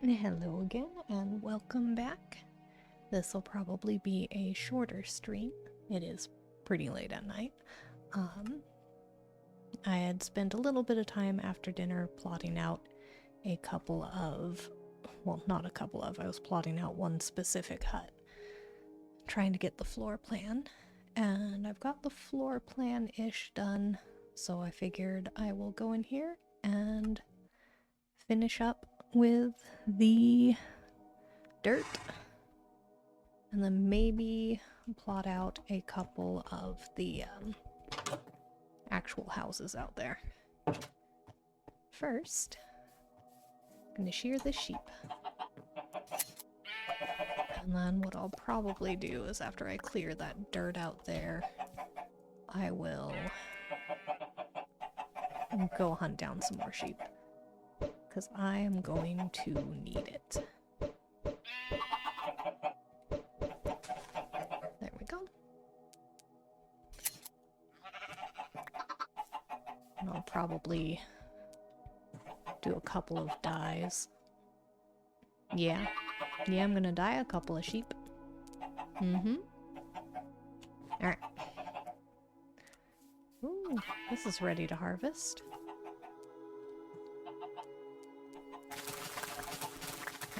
Hello again, and welcome back. This will probably be a shorter stream. It is pretty late at night. I had spent a little bit of time after dinner plotting out a couple of, well, not a couple of, I was plotting out one specific hut, trying to get the floor plan, and I've got the floor plan-ish done, so I figured I will go in here and finish up with the dirt, and then maybe plot out a couple of the actual houses out there. First, I'm gonna shear the sheep. And then what I'll probably do is after I clear that dirt out there, I will go hunt down some more sheep. Because I am going to need it. There we go. And I'll probably do a couple of dyes. Yeah, I'm gonna dye a couple of sheep. Alright. Ooh, this is ready to harvest.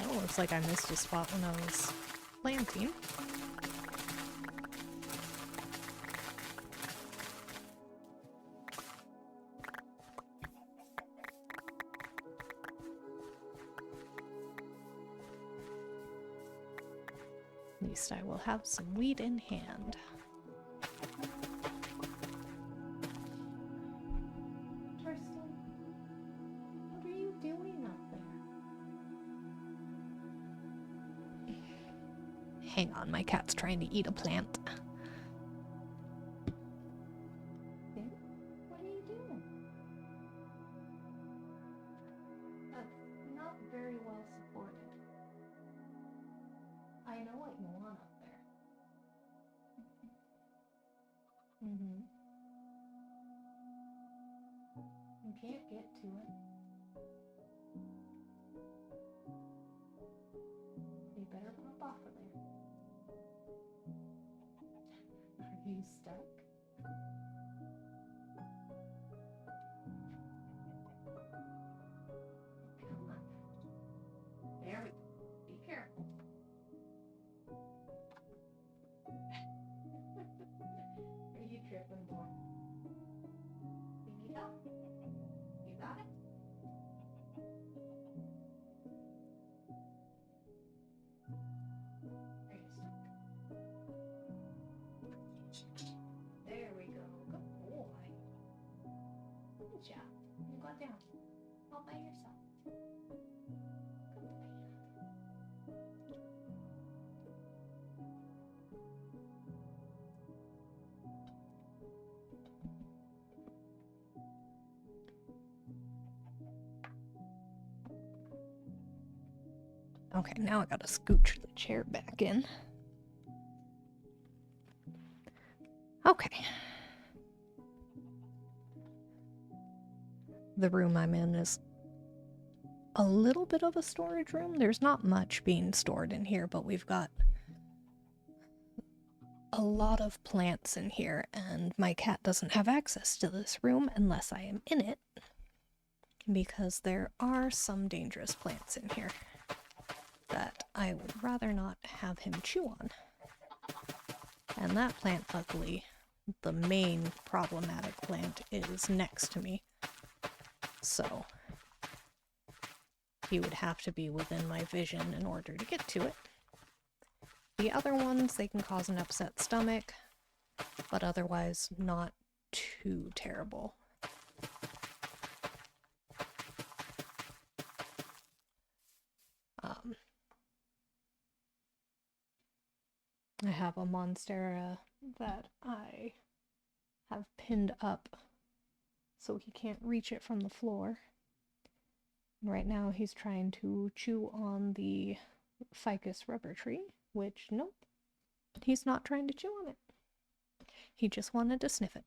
Oh, looks like I missed a spot when I was planting. At least I will have some wheat in hand. Tristan, what are you doing up there? Hang on, my cat's trying to eat a plant. What are you doing? That's not very well supported. I know what you want up there. You can't get to it. You better pop off of there. Are you stuck? Come on. There we go. Be careful. Are you tripping, boy? You need help? You got it? Are you stuck? There we go. Good boy. Good job. You got down. All by yourself. Good boy. Okay, now I gotta scooch the chair back in. Okay. The room I'm in is a little bit of a storage room. There's not much being stored in here, but we've got a lot of plants in here, and my cat doesn't have access to this room unless I am in it, because there are some dangerous plants in here that I would rather not have him chew on. And that plant, luckily, the main problematic plant, is next to me. So he would have to be within my vision in order to get to it. The other ones, they can cause an upset stomach, but otherwise not too terrible. I have a Monstera that I have pinned up so he can't reach it from the floor. And right now he's trying to chew on the ficus rubber tree, which, nope, he's not trying to chew on it. He just wanted to sniff it.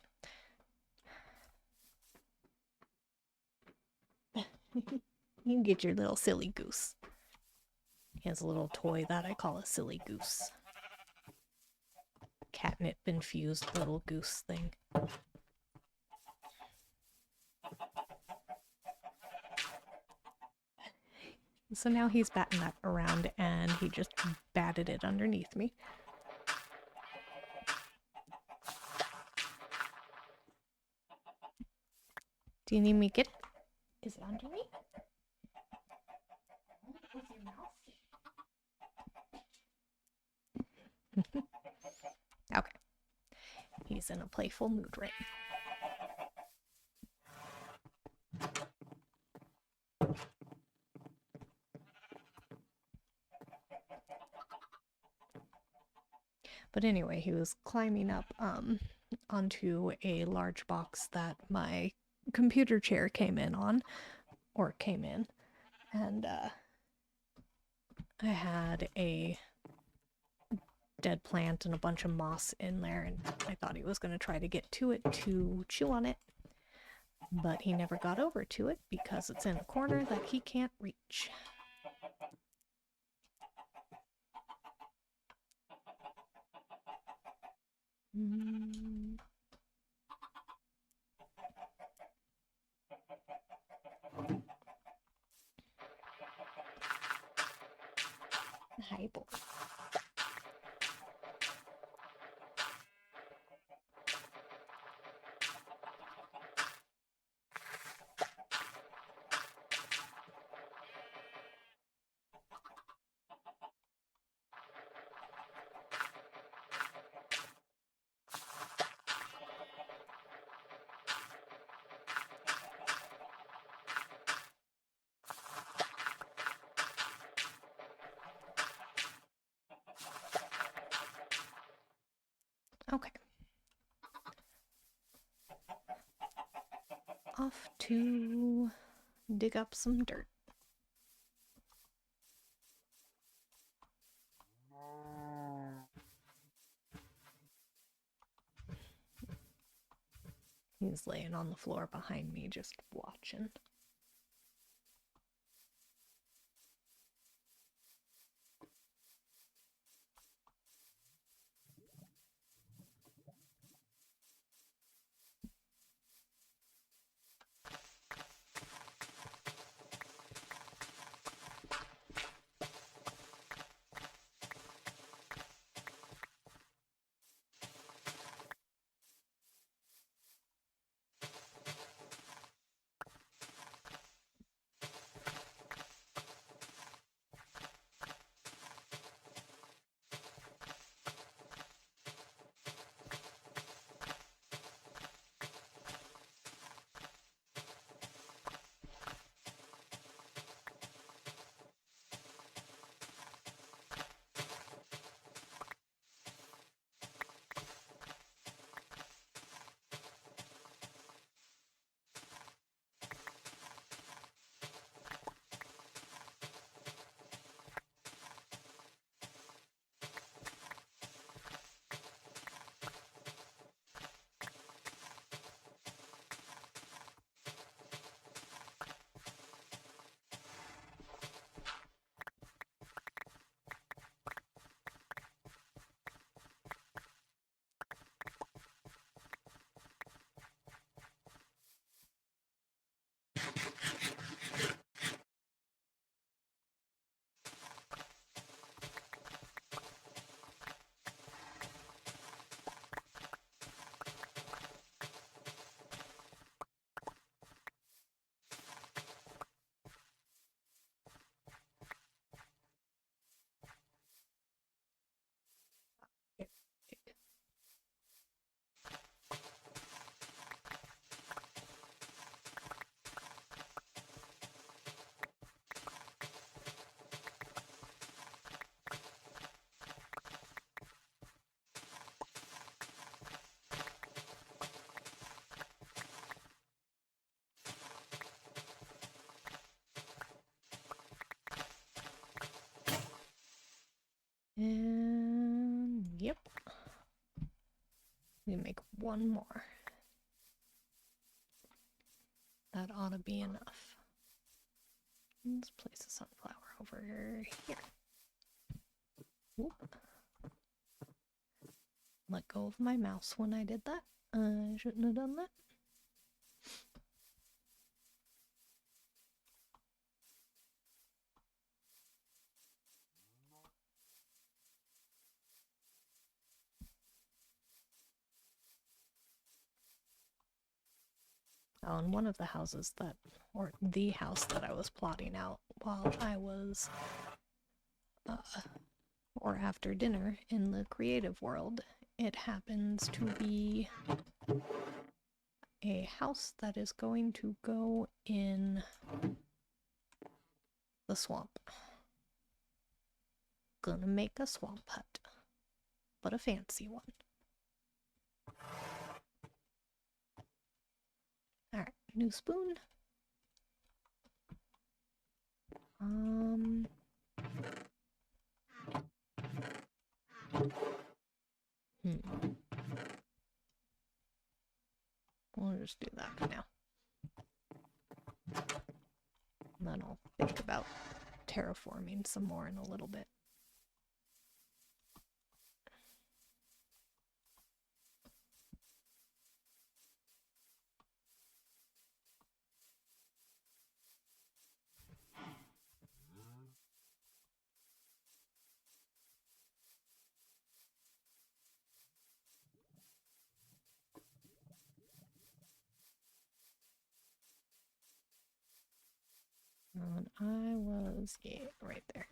You get your little silly goose. He has a little toy that I call a silly goose. Catnip infused little goose thing. So now he's batting that around and he just batted it underneath me. Do you need me to get it? Is it underneath? With your mouth? Okay. He's in a playful mood right now. But anyway, he was climbing up onto a large box that my computer chair came in, and I had a dead plant and a bunch of moss in there, and I thought he was going to try to get to it to chew on it, but he never got over to it because it's in a corner that he can't reach. Hi, boy. Okay. Off to dig up some dirt. He's laying on the floor behind me, just watching. And yep. We make one more. That ought to be enough. Let's place the sunflower over here. Whoop. Let go of my mouse when I did that. I shouldn't have done that. Oh, and one of the houses that, or the house that I was plotting out while I was, or after dinner in the creative world, it happens to be a house that is going to go in the swamp. Gonna make a swamp hut, but a fancy one. Alright, new spoon. We'll just do that for now. And then I'll think about terraforming some more in a little bit. And I was, yeah, right there.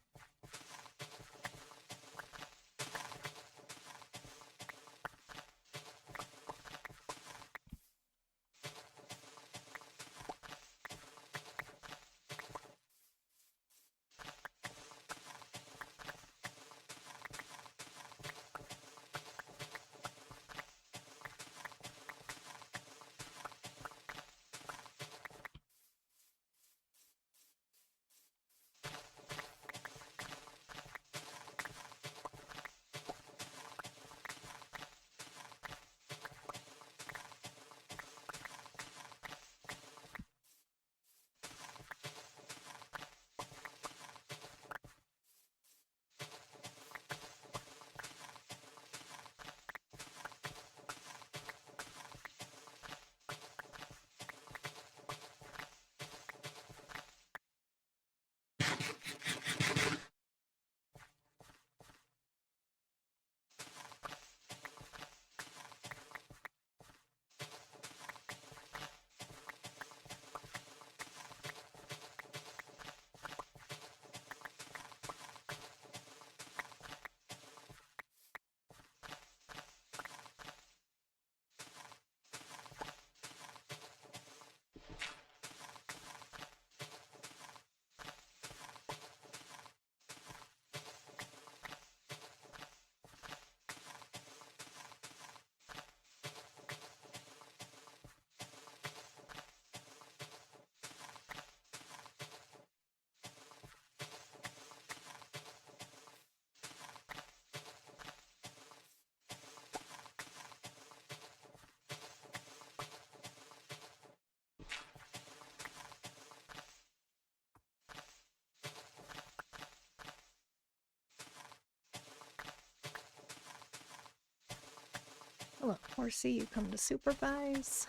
Hello, Horsey, you come to supervise.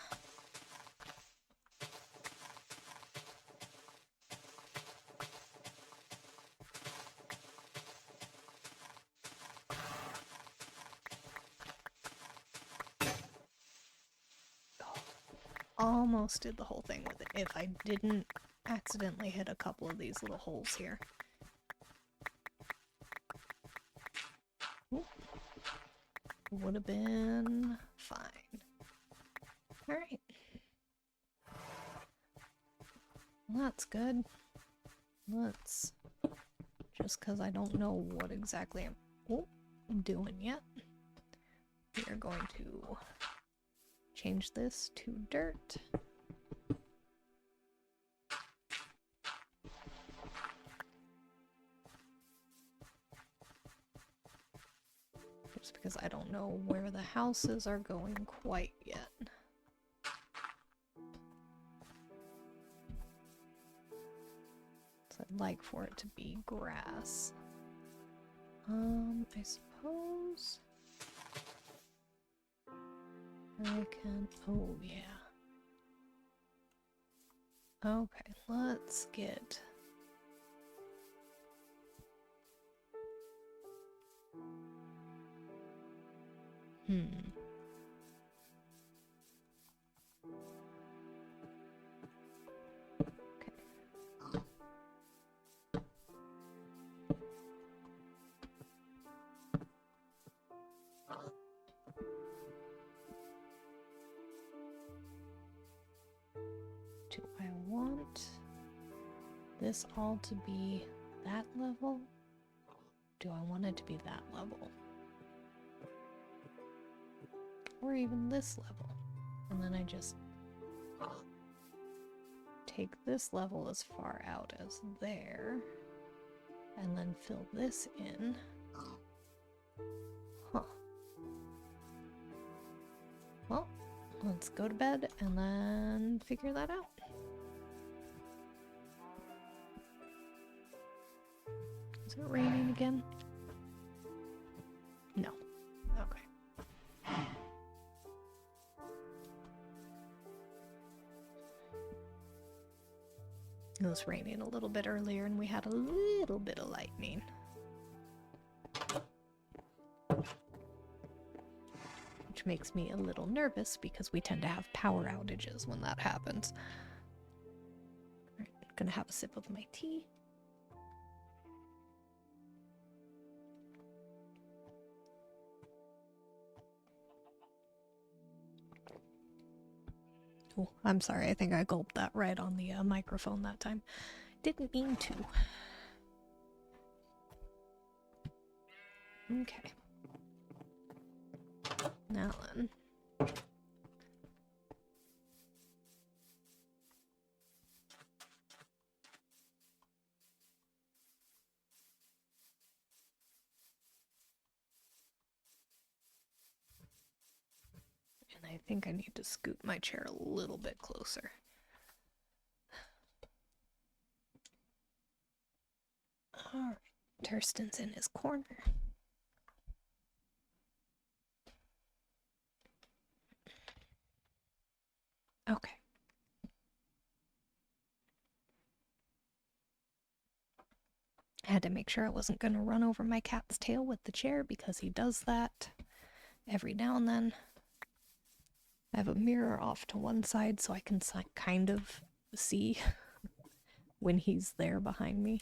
Almost did the whole thing with it if I didn't accidentally hit a couple of these little holes here. Would have been fine. Alright. Well, that's good. Let's... Just because I don't know what exactly I'm doing yet. We are going to change this to dirt. Just because I don't know where the houses are going quite yet. So I'd like for it to be grass. I suppose I can. Oh, yeah. Okay, let's get. Hmm. Okay. 2. I want this all to be that level? Do I want it to be that level? Or even this level? And then I just take this level as far out as there, and then fill this in. Huh. Well, let's go to bed and then figure that out. Is it raining again? No. Okay. It was raining a little bit earlier and we had a little bit of lightning. Which makes me a little nervous because we tend to have power outages when that happens. Alright, I'm gonna have a sip of my tea. Oh, I'm sorry, I think I gulped that right on the microphone that time. Didn't mean to. Okay. Now then. And I think I need to scoot my chair a little bit closer. Alright, Tursten's in his corner. Okay. I had to make sure I wasn't going to run over my cat's tail with the chair because he does that every now and then. I have a mirror off to one side so I can kind of see when he's there behind me.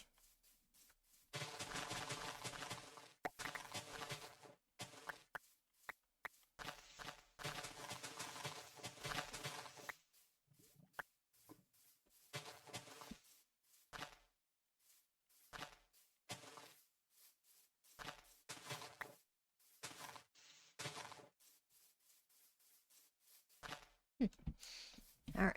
All right.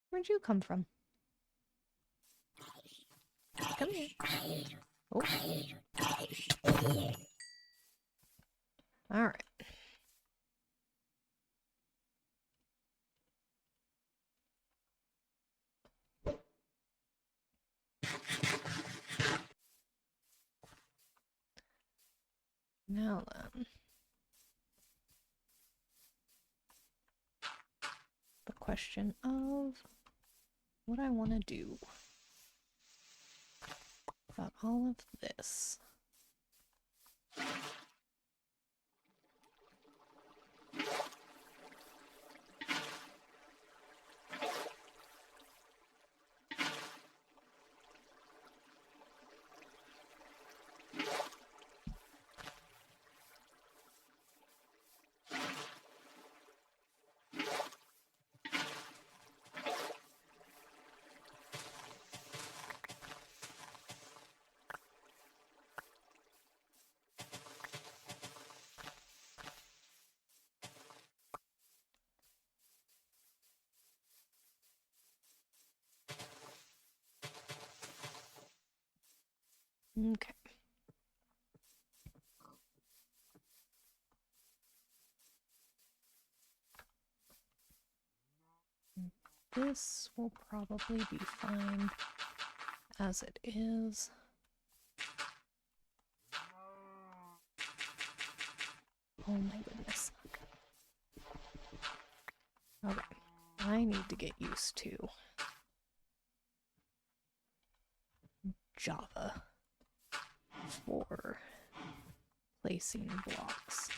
Where'd you come from? Come here. Oh. All right. Now then. The question of what I want to do about all of this. Okay. This will probably be fine as it is. Oh my goodness. Okay. I need to get used to Java for placing blocks.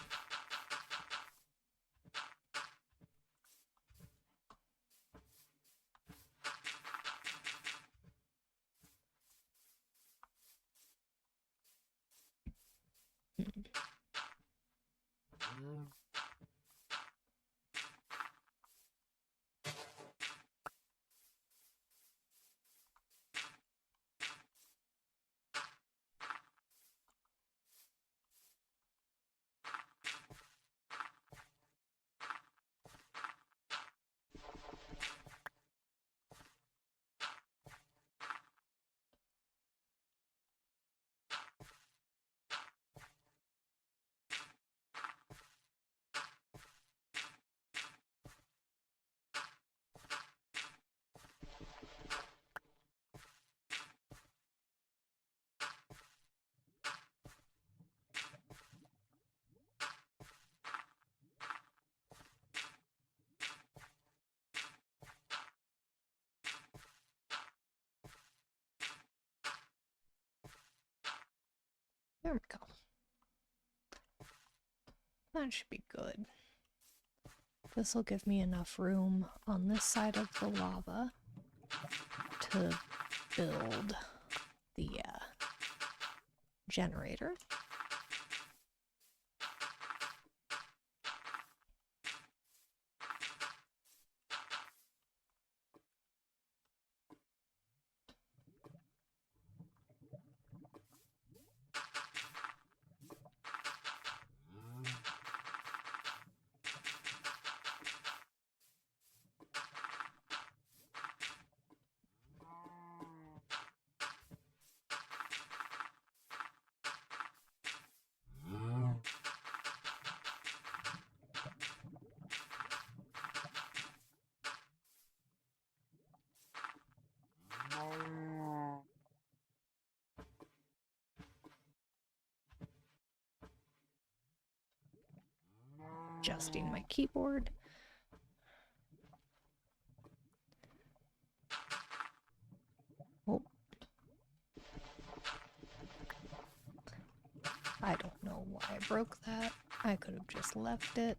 There we go. That should be good. This will give me enough room on this side of the lava to build the generator. Adjusting my keyboard. Oh. I don't know why I broke that. I could have just left it.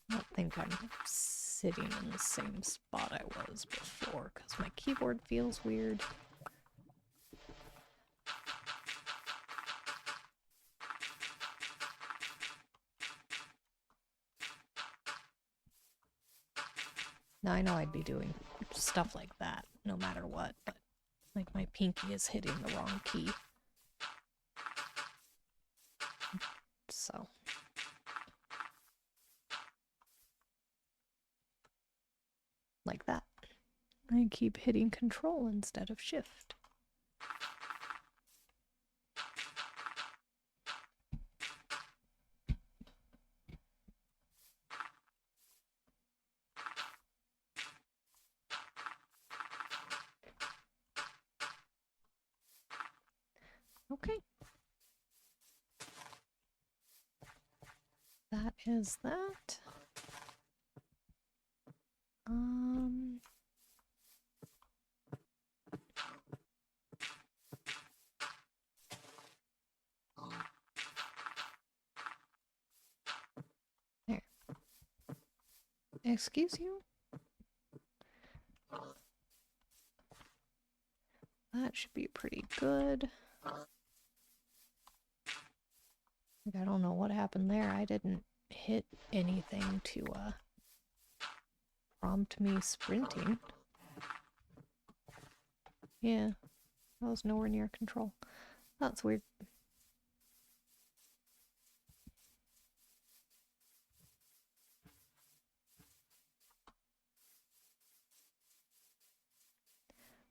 I don't think I'm sitting in the same spot I was before because my keyboard feels weird. Now I know I'd be doing stuff like that no matter what, but like my pinky is hitting the wrong key. So. Like that. I keep hitting control instead of shift. Okay. That is that. There. Excuse you? That should be pretty good. Like, I don't know what happened there. I didn't hit anything to prompt me sprinting. Yeah, I was nowhere near control. That's weird.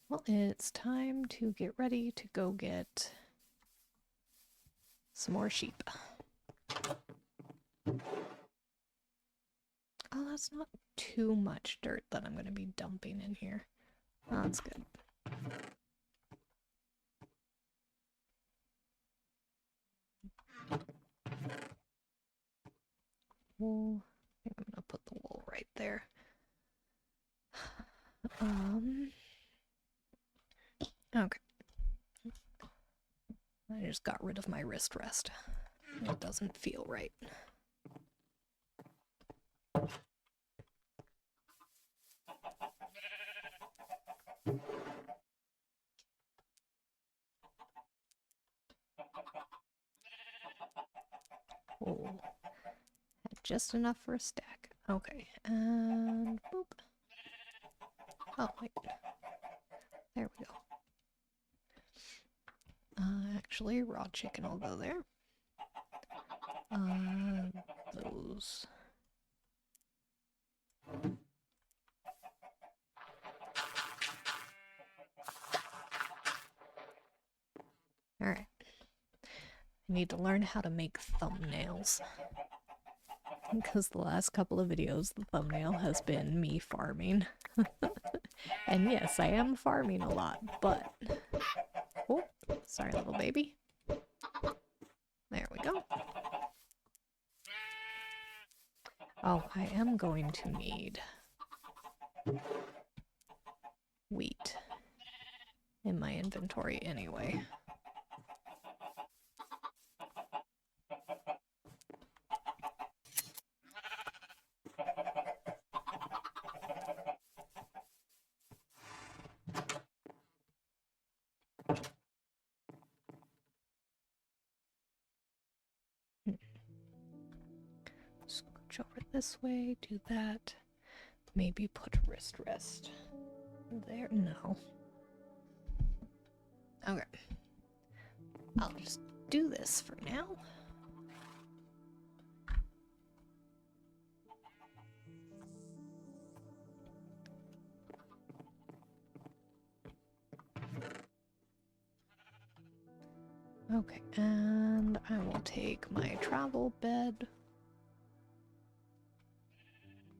Well, it's time to get ready to go get some more sheep. Oh, that's not too much dirt that I'm going to be dumping in here. Oh, that's good. Wool. I think I'm going to put the wool right there. Okay. I just got rid of my wrist rest. It doesn't feel right. Oh, had just enough for a stack. Okay, and boop. Oh, wait. There we go. Actually, raw chicken will go there. Those. Alright. I need to learn how to make thumbnails. Because the last couple of videos, the thumbnail has been me farming. And yes, I am farming a lot, but... Oh, sorry, little baby. There we go. Oh, I am going to need wheat in my inventory anyway. Scooch over this way, do that. Maybe put wrist rest there. No. Okay. I'll just do this for now. Okay, and I will take my travel bed.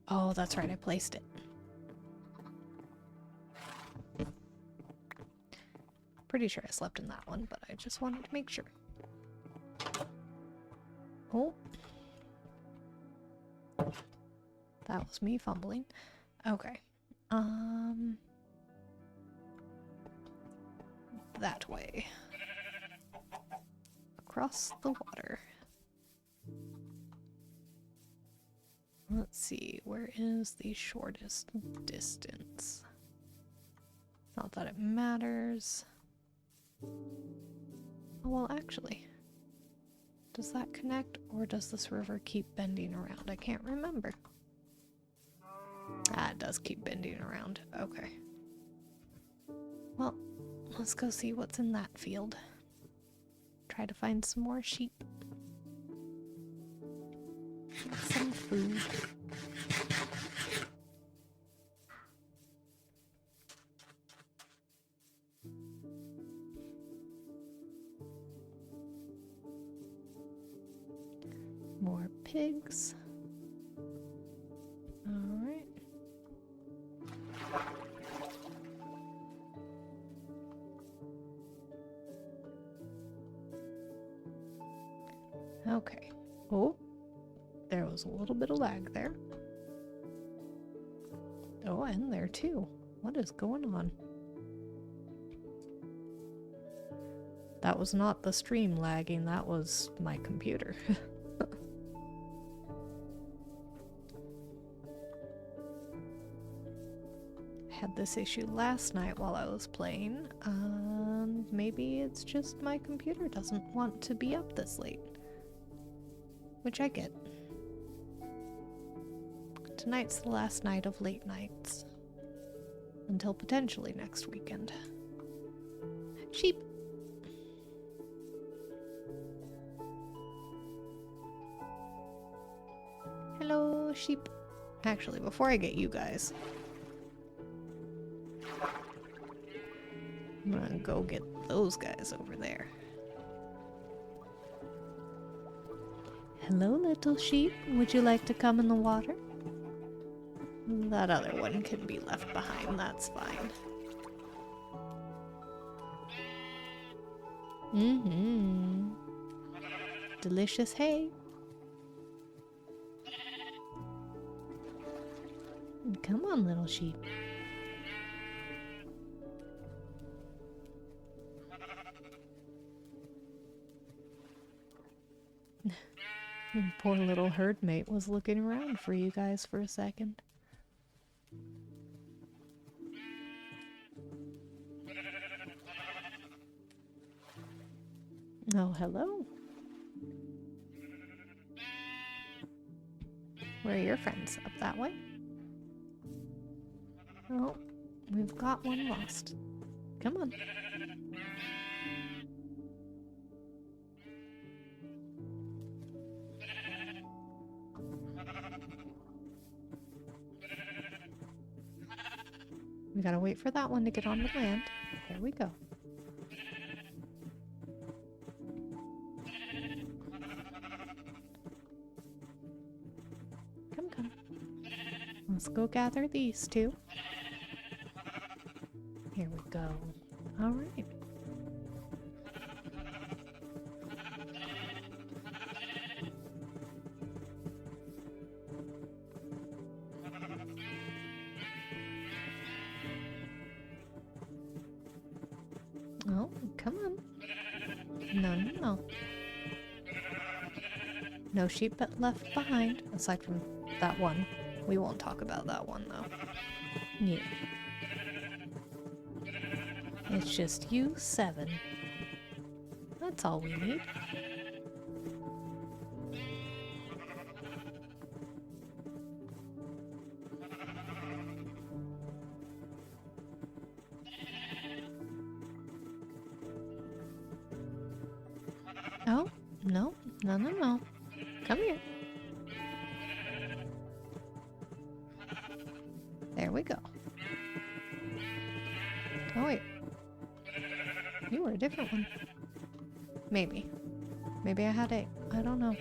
Oh, that's right, I placed it. Pretty sure I slept in that one, but I just wanted to make sure. Oh. That was me fumbling. Okay. That way. Across the water. Let's see, where is the shortest distance? Not that it matters. Oh, well, actually. Does that connect, or does this river keep bending around? I can't remember. Ah, it does keep bending around. Okay. Well, let's go see what's in that field. Try to find some more sheep. Get some food. More pigs. Alright. Okay. Oh, there was a little bit of lag there. Oh, and there too. What is going on? That was not the stream lagging, that was my computer. Had this issue last night while I was playing, and maybe it's just my computer doesn't want to be up this late. Which I get. Tonight's the last night of late nights. Until potentially next weekend. Sheep! Hello, sheep. Actually, before I get you guys, gonna go get those guys over there. Hello, little sheep. Would you like to come in the water? That other one can be left behind, that's fine. Mm-hmm. Delicious hay. Come on, little sheep. Poor little herd mate was looking around for you guys for a second. Oh, hello. Where are your friends? Up that way? Oh, we've got one lost. Come on. We gotta wait for that one to get on the land. There we go. Come, come. Let's go gather these two. Here we go. All right. Oh, come on. No, no, no. No sheep left behind, aside from that one. We won't talk about that one, though. Yeah. It's just you 7. That's all we need. Oh, no, no, no, no. Come here. There we go. Oh, wait. You were a different one. Maybe. Maybe I had a... I don't know.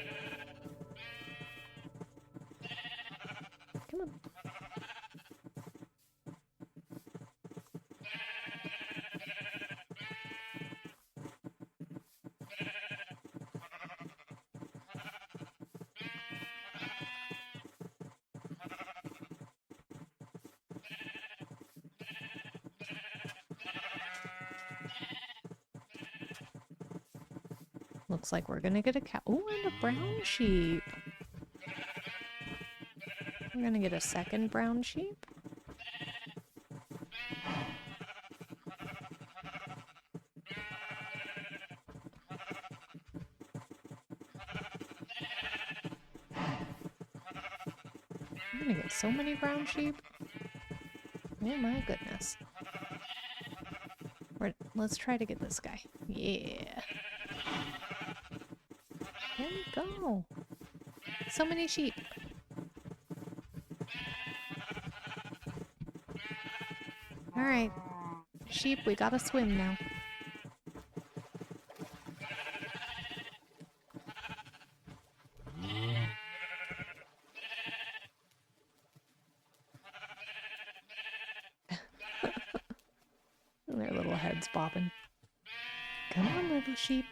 Come on. Looks like we're gonna get a cow. Oh, and a brown sheep. We're gonna get a second brown sheep. I'm gonna get so many brown sheep. Oh my goodness. Let's try to get this guy. Yeah. There we go. So many sheep. Alright. Sheep, we gotta swim now. Their little heads bobbing. Come on, little sheep.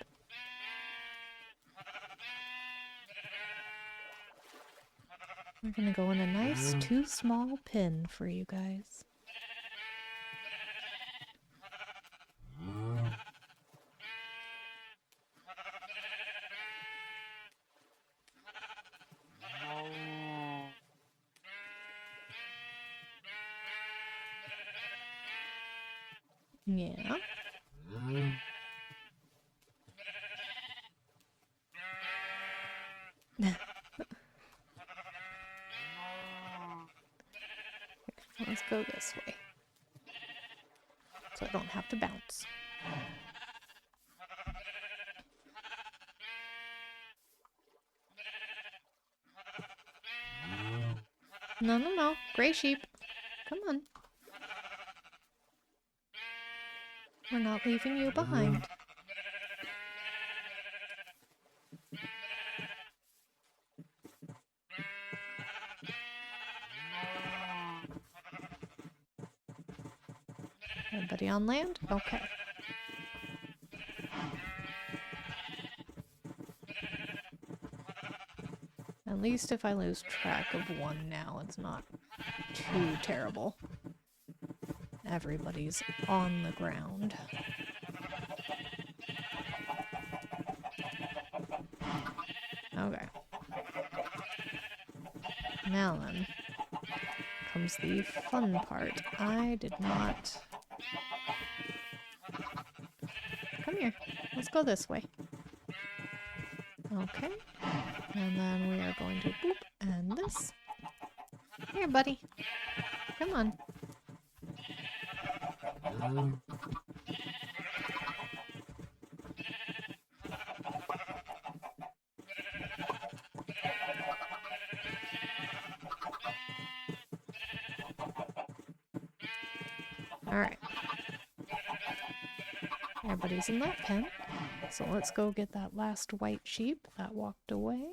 We're gonna go in a nice 2 small pen for you guys. Yeah. Let's go this way. So I don't have to bounce. No, no, no. Gray sheep. Come on. We're not leaving you behind. Everybody on land? Okay. At least if I lose track of one now, it's not too terrible. Everybody's on the ground. Okay. Now then, comes the fun part. I did not... Come here. Let's go this way. Okay. And then we are going to boop and this. Here, buddy. Come on. Alright. Everybody's in that pen. So let's go get that last white sheep that walked away.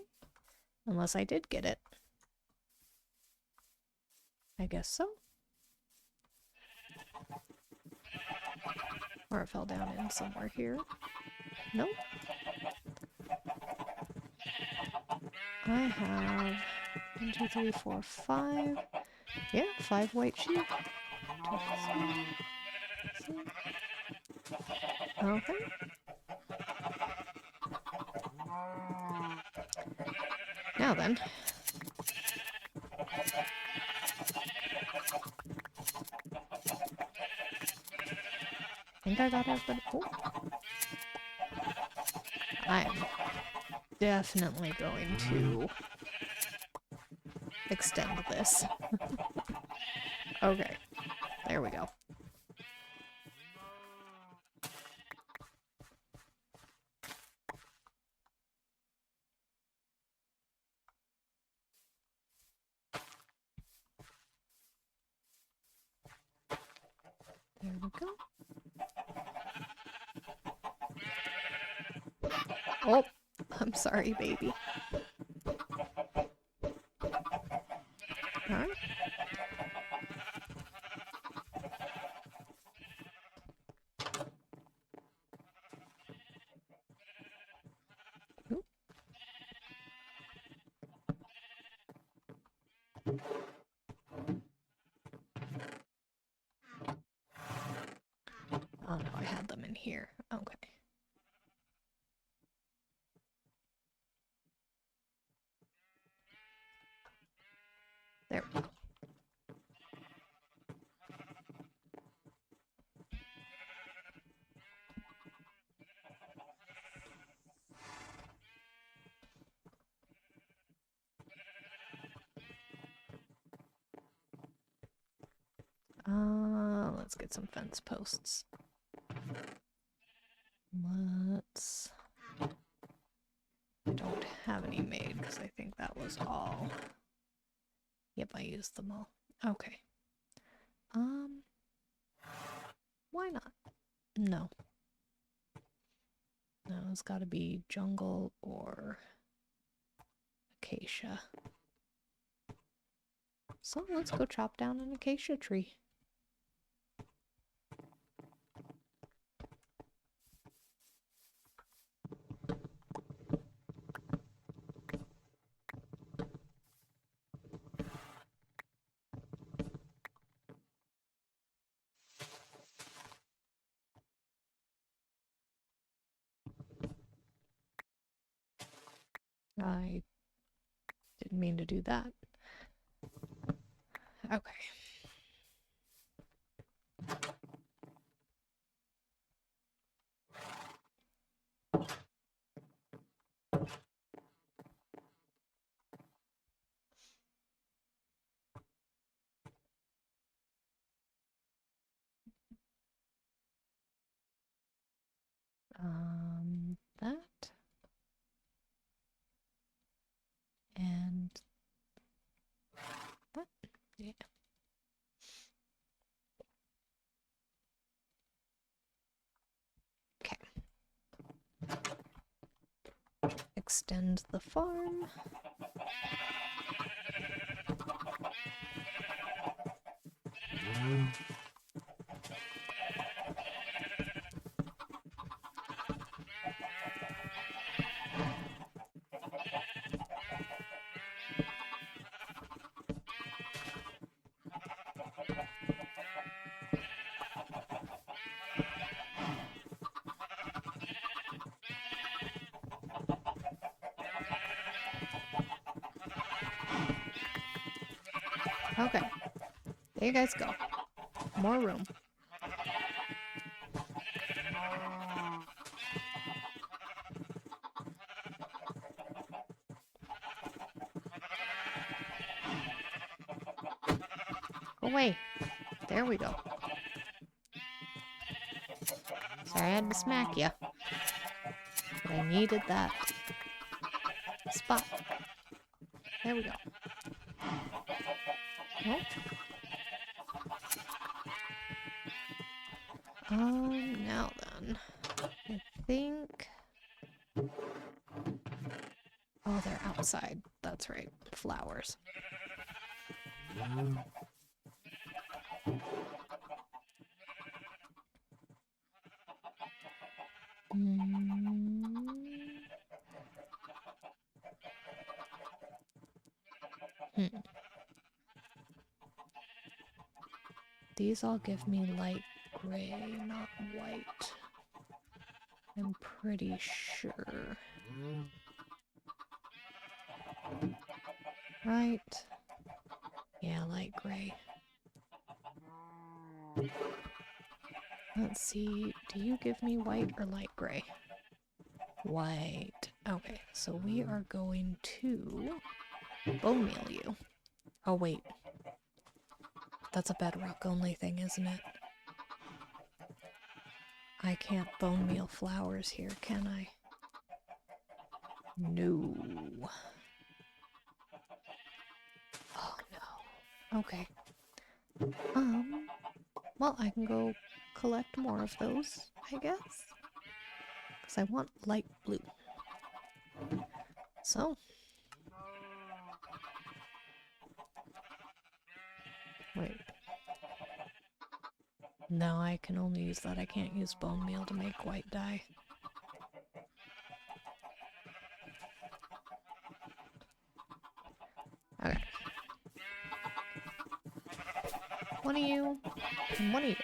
Unless I did get it. I guess so. Or it fell down in somewhere here. Nope. I have 1, 2, 3, 4, 5. Yeah, 5 white sheep. 2, 3, 6. Okay. Now then. I think I got everybody. Oh. I'm definitely going to extend this. Okay. There we go. There we go. Oh, I'm sorry, baby. Alright. Oop. Oh no, I had them in here. Okay. There we go. Let's get some fence posts. Let's... I don't have any made because I think that was all. Yep, I used them all. Okay. Why not? No. No, it's gotta be jungle or acacia. So let's go chop down an acacia tree. I didn't mean to do that. Okay. That. And that. Yeah. extend the farm. Okay. There you guys go. More room. Go away. There we go. Sorry I had to smack you. But I needed that spot. There we go. Oh. Now then. I think... Oh, they're outside. That's right. Flowers. These all give me light gray, not white. I'm pretty sure. Right? Yeah, light gray. Let's see, do you give me white or light gray? White. Okay, so we are going to bone meal you. Oh wait. That's a bedrock only thing, isn't it? I can't bone meal flowers here, can I? No. Oh no. Okay. Well, I can go collect more of those, I guess. Because I want light blue. So. Wait. No, I can only use that. I can't use bone meal to make white dye. Okay. One of you, and one of you.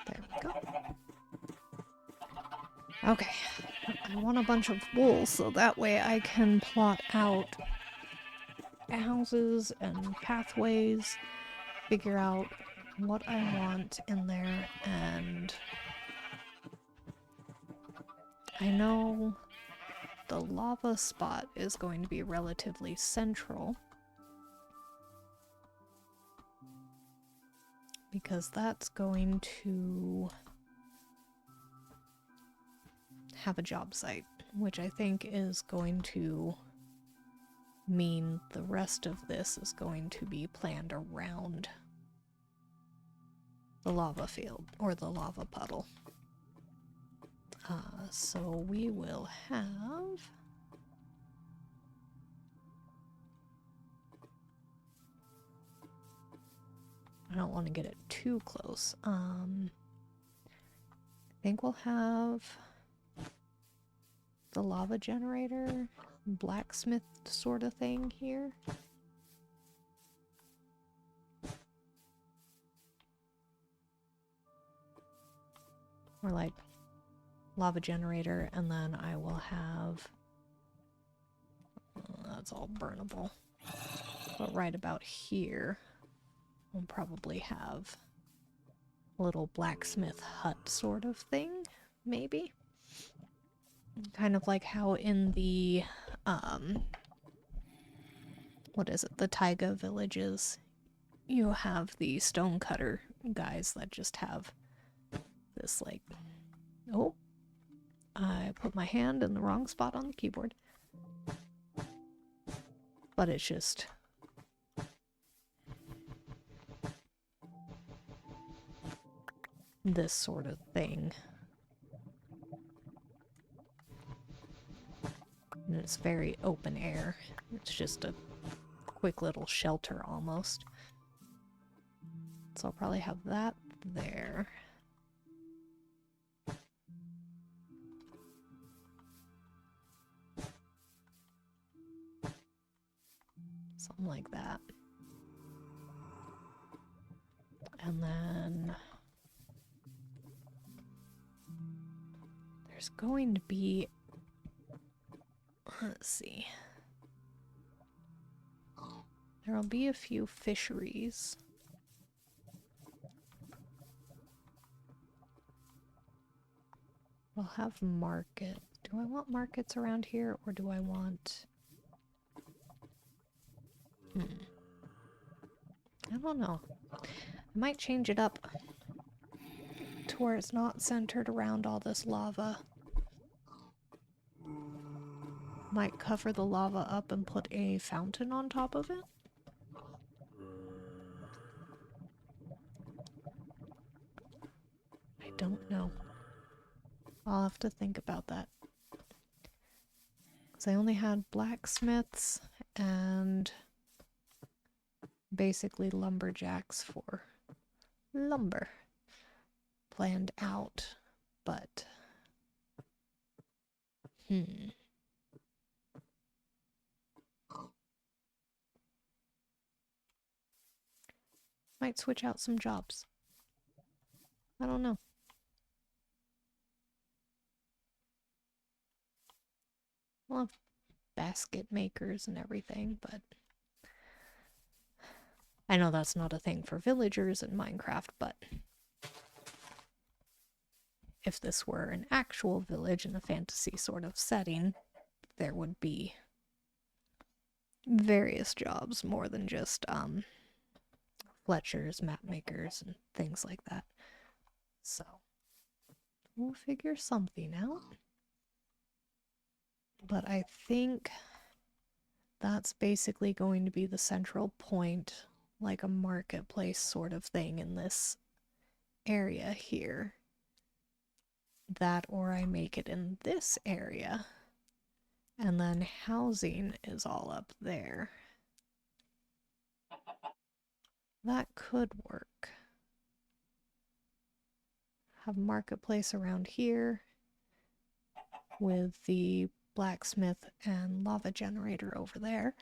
There we go. Okay. I want a bunch of wool so that way I can plot out houses and pathways, figure out what I want in there, and I know the lava spot is going to be relatively central because that's going to have a job site, which I think is going to mean the rest of this is going to be planned around the lava field, or the lava puddle. So we will have... I don't want to get it too close. I think we'll have the lava generator, blacksmith sort of thing here. Or like lava generator, and then I will have... that's all burnable. But right about here, we'll probably have a little blacksmith hut sort of thing, maybe? Kind of like how in the, what is it, the taiga villages, you have the stonecutter guys that just have this, like, oh, I put my hand in the wrong spot on the keyboard. But it's just... this sort of thing. And it's very open air. It's just a quick little shelter almost. So I'll probably have that there. Something like that. And then there's going to be, let's see. There'll be a few fisheries. We'll have market. Do I want markets around here, or do I want... I don't know. I might change it up to where it's not centered around all this lava. Might cover the lava up and put a fountain on top of it. I don't know. I'll have to think about that. Because I only had blacksmiths and basically lumberjacks for lumber planned out, but might switch out some jobs. I don't know. We'll have basket makers and everything, but I know that's not a thing for villagers in Minecraft, but if this were an actual village in a fantasy sort of setting, there would be various jobs more than just fletchers, map makers, and things like that. So we'll figure something out. But I think that's basically going to be the central point, like a marketplace sort of thing in this area here. That, or I make it in this area. And then housing is all up there. That could work. Have marketplace around here with the blacksmith and lava generator over there.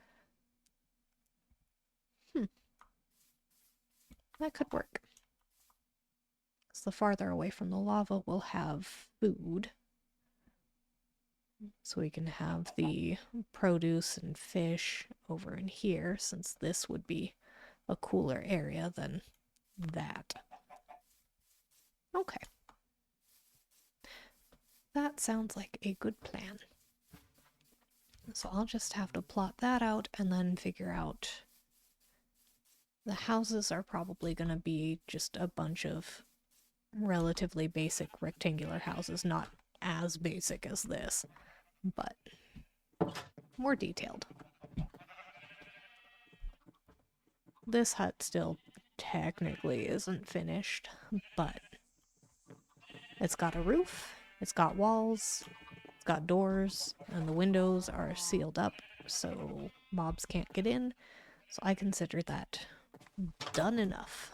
That could work. So the farther away from the lava we'll have food. So we can have the produce and fish over in here, since this would be a cooler area than that. Okay. That sounds like a good plan. So I'll just have to plot that out and then figure out... The houses are probably going to be just a bunch of relatively basic rectangular houses, not as basic as this, but more detailed. This hut still technically isn't finished, but it's got a roof, it's got walls, it's got doors, and the windows are sealed up so mobs can't get in, so I consider that done enough.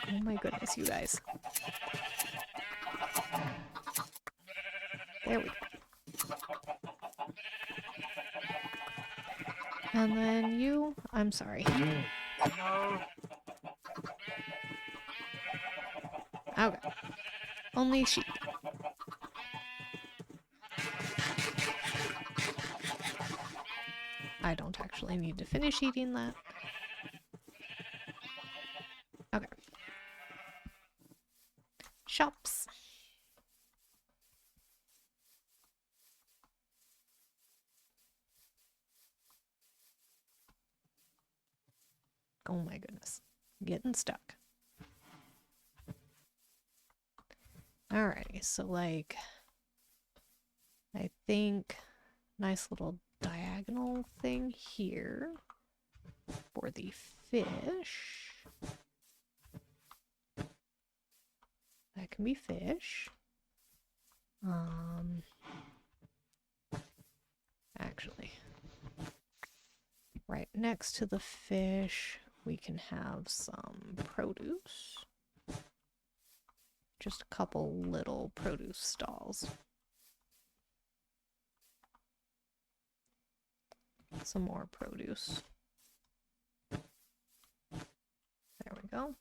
Oh my goodness, you guys. There we go. And then you... I'm sorry. Okay. Only sheep. I don't actually need to finish eating that. Okay. Shops. Oh my goodness. Getting stuck. Alrighty, so like, I think nice little diagonal thing here for the fish. That can be fish. Actually, right next to the fish, we can have some produce. Just a couple little produce stalls. Some more produce. There we go.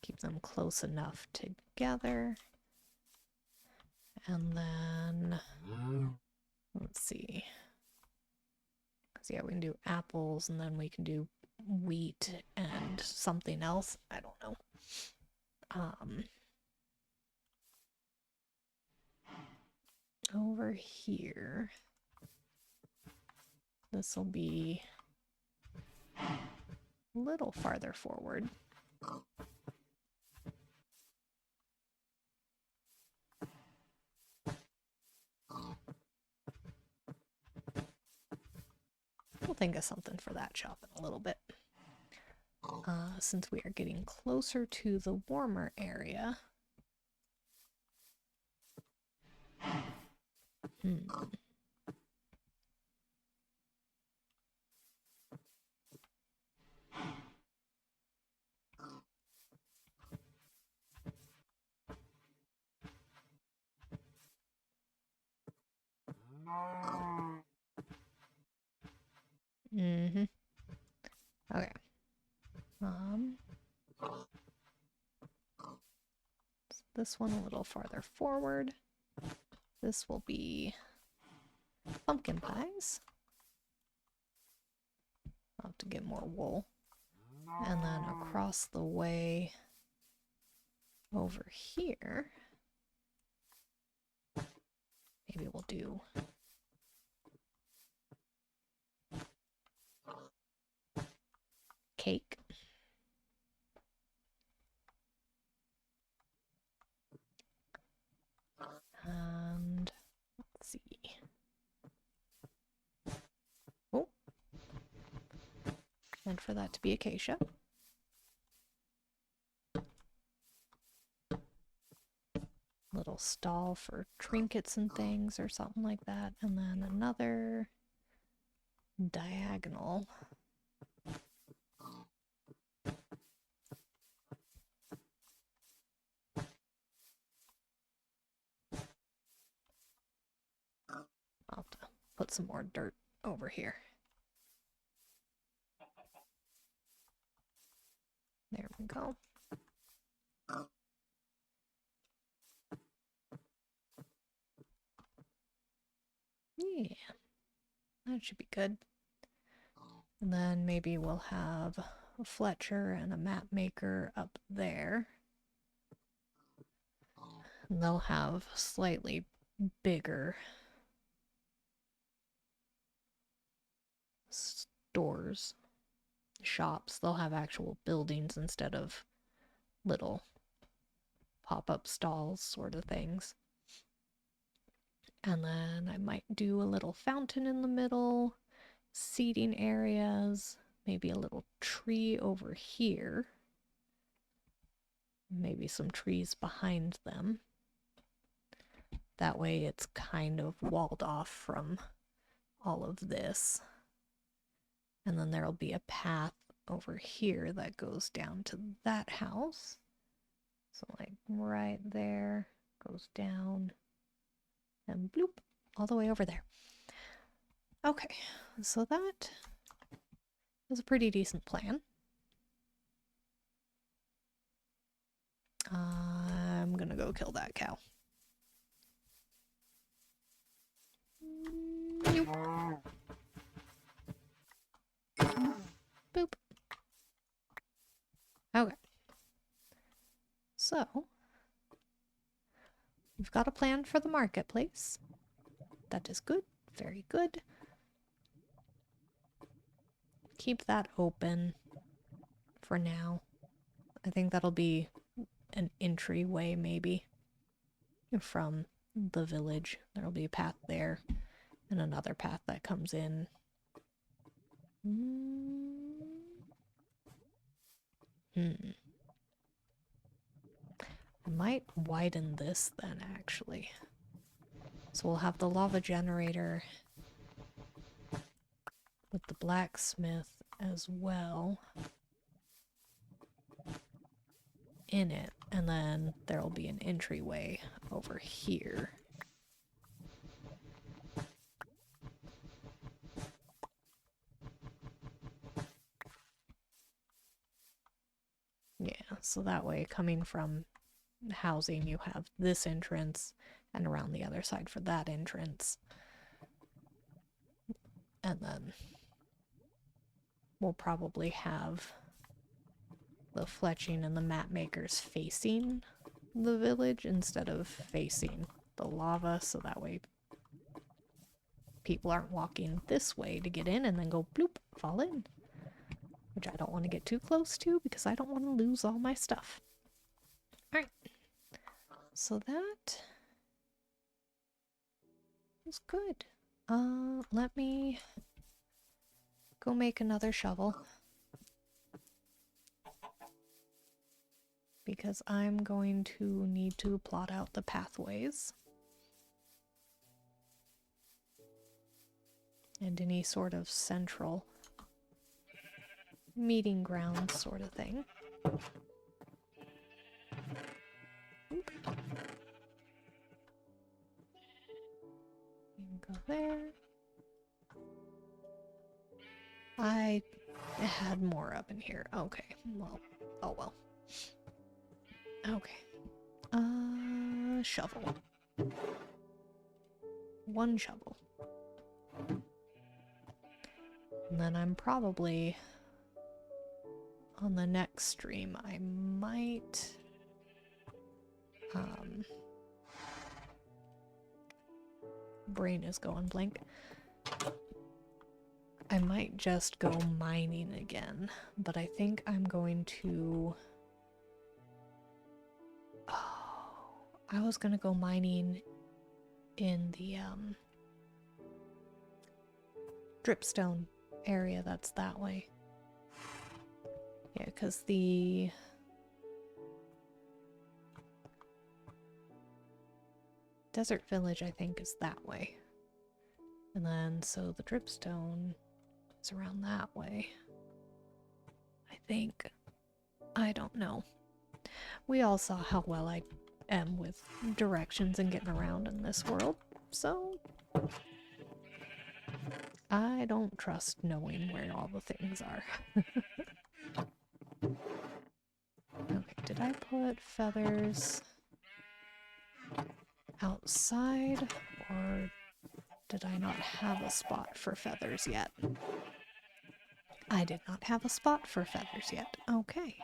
Keep them close enough together. And then, let's see. Because, yeah, we can do apples, and then we can do wheat and something else. I don't know. Over here, this will be a little farther forward. We'll think of something for that shop in a little bit. Since we are getting closer to the warmer area. Okay. This one a little farther forward. This will be pumpkin pies. I'll have to get more wool. And then across the way over here, maybe we'll do cake. And let's see. Oh, and for that to be acacia. Little stall for trinkets and things or something like that. And then another diagonal. I'll have to put some more dirt over here. There we go. Yeah, that should be good. And then maybe we'll have a Fletcher and a map maker up there. And they'll have slightly bigger stores, shops. They'll have actual buildings instead of little pop-up stalls sort of things. And then I might do a little fountain in the middle, seating areas, maybe a little tree over here, maybe some trees behind them. That way it's kind of walled off from all of this. And then there'll be a path over here that goes down to that house. So like right there, goes down and bloop, all the way over there. Okay, so that is a pretty decent plan. I'm gonna go kill that cow. Nope. Boop. Okay. So, we've got a plan for the marketplace. That is good. Very good. Keep that open. for now. I think that'll be an entryway, maybe, from the village. There'll be a path there, and another path that comes in. I might widen this then, actually. So we'll have the lava generator with the blacksmith as well in it, and then there'll be an entryway over here. Yeah, so that way, coming from housing, you have this entrance, and around the other side for that entrance. And then we'll probably have the fletching and the map makers facing the village instead of facing the lava, so that way people aren't walking this way to get in and then go bloop, fall in. Which I don't want to get too close to because I don't want to lose all my stuff. Alright. So that is good. Let me go make another shovel. Because I'm going to need to plot out the pathways. And any sort of central meeting ground sort of thing. Oop. Go there. I had more up in here. Okay, well, oh well. Okay. Shovel. One shovel. And then I'm probably on the next stream, I might brain is going blank. I might just go mining again, but I think I'm going to... Oh, I was gonna go mining in the dripstone area that's that way. Yeah, because the desert village, I think, is that way. And then, so the dripstone is around that way. I think. I don't know. We all saw how well I am with directions and getting around in this world, so I don't trust knowing where all the things are. Okay, did I put feathers outside, or did I not have a spot for feathers yet? I did not have a spot for feathers yet. Okay.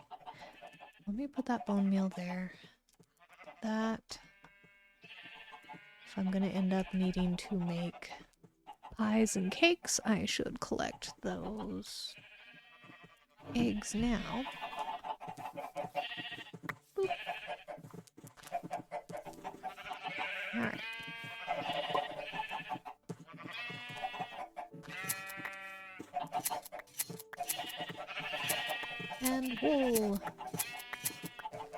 Let me put that bone meal there. That. If I'm gonna end up needing to make pies and cakes, I should collect those eggs now. Boop. Alright. And wool.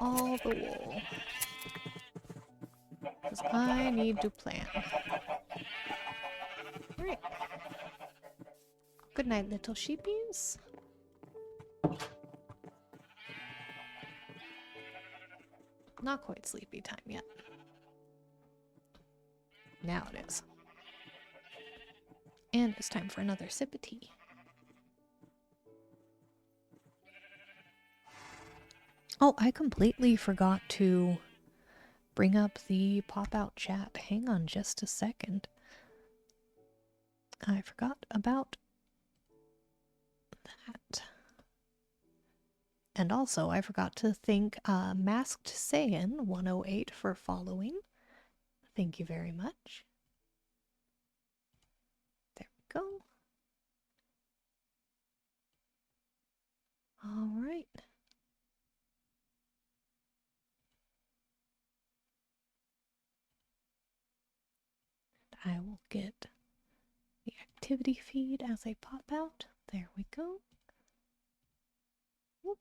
All the wool. Because I need to plan. Alright. Good night, little sheepies. Not quite sleepy time yet. Now it is. And it's time for another sip of tea. Oh, I completely forgot to bring up the pop-out chat. Hang on just a second. I forgot about that. And also, I forgot to thank Masked Saiyan 108 for following. Thank you very much. There we go. All right. I will get the activity feed as they pop out. There we go. Whoop.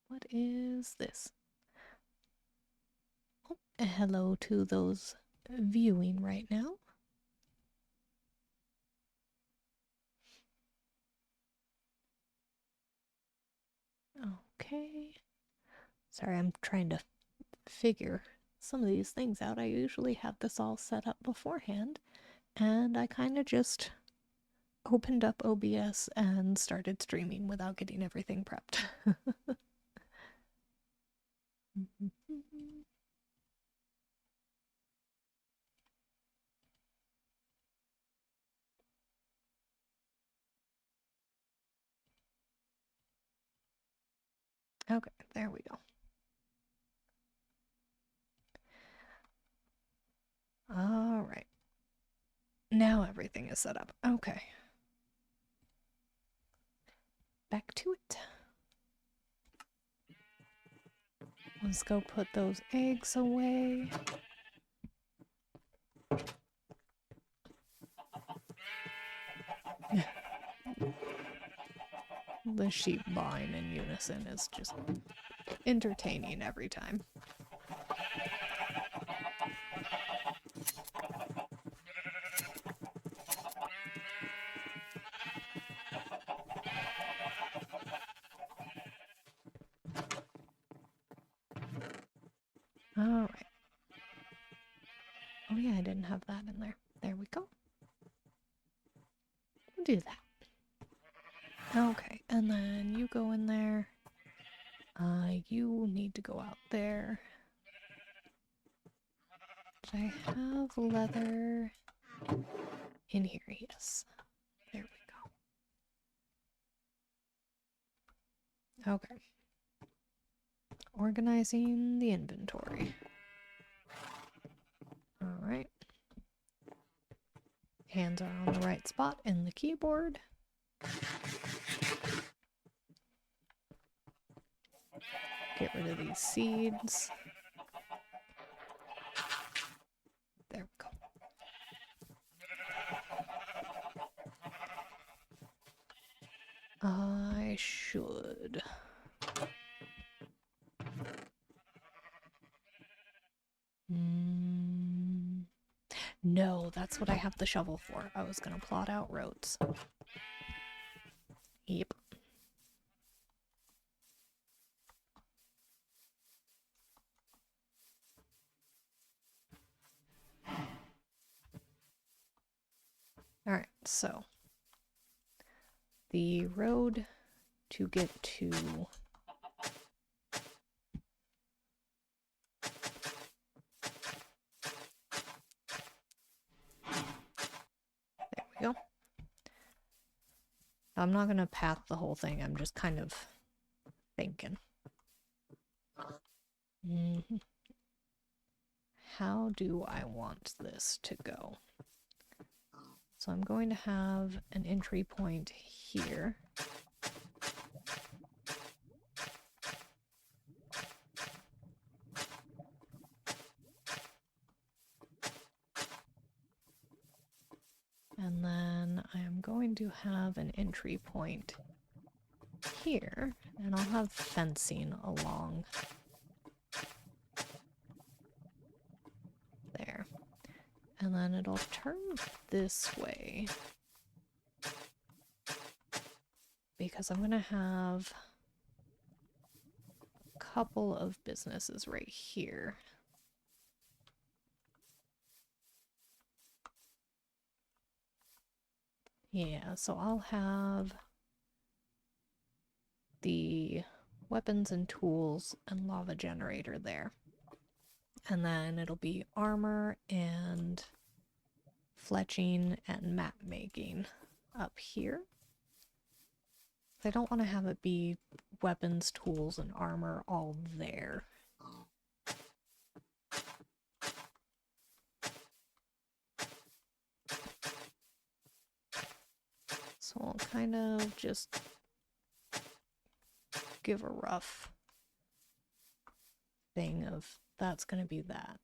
What is this? Oh, hello to those viewing right now. Okay. Sorry, I'm trying to figure some of these things out. I usually have this all set up beforehand, and I kind of just opened up OBS and started streaming without getting everything prepped. Okay, there we go. All right. Now everything is set up. Okay. Back to it. Let's go put those eggs away. The sheep bawling in unison is just entertaining every time. Alright. Oh yeah, I didn't have that in there. There we go. We'll do that. Okay, and then you go in there. You need to go out there. Did I have leather in here? Yes. There we go. Okay. Organizing the inventory. Alright. Hands are on the right spot in the keyboard. Get rid of these seeds. There we go. I should. No, that's what I have the shovel for. I was gonna plot out roads. Yep. Alright, so the road to get to there we go. I'm not gonna path the whole thing, I'm just kind of thinking. How do I want this to go? So I'm going to have an entry point here. And then I'm going to have an entry point here, and I'll have fencing along there. And then it'll turn this way because I'm going to have a couple of businesses right here. Yeah, so I'll have the weapons and tools and lava generator there. And then it'll be armor and fletching and map making up here. I don't want to have it be weapons, tools, and armor all there. kind of just give a rough thing of that's going to be that.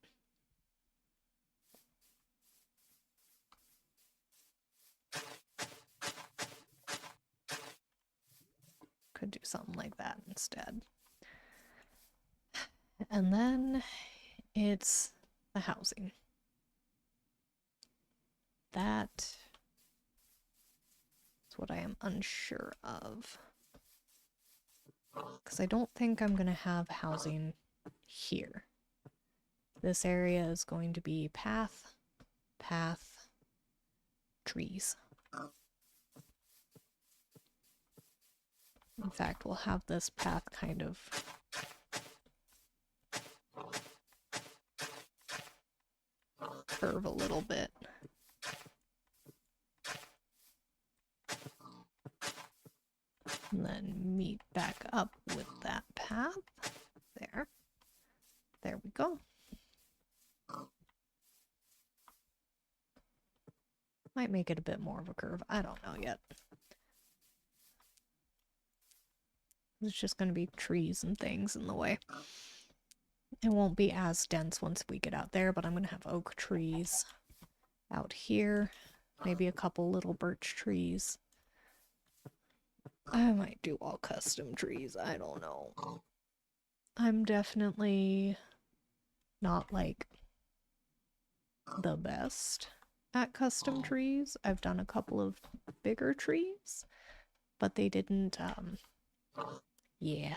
Could do something like that instead. And then it's the housing. That is what I am unsure of. Because I don't think I'm going to have housing here. This area is going to be path, path, trees. In fact, we'll have this path kind of curve a little bit. And then meet back up with that path. There. There we go. Might make it a bit more of a curve. I don't know yet. It's just going to be trees and things in the way. It won't be as dense once we get out there, but I'm going to have oak trees out here. Maybe a couple little birch trees. I might do all custom trees. I don't know. I'm definitely not like the best at custom trees. I've done a couple of bigger trees, but they didn't, yeah,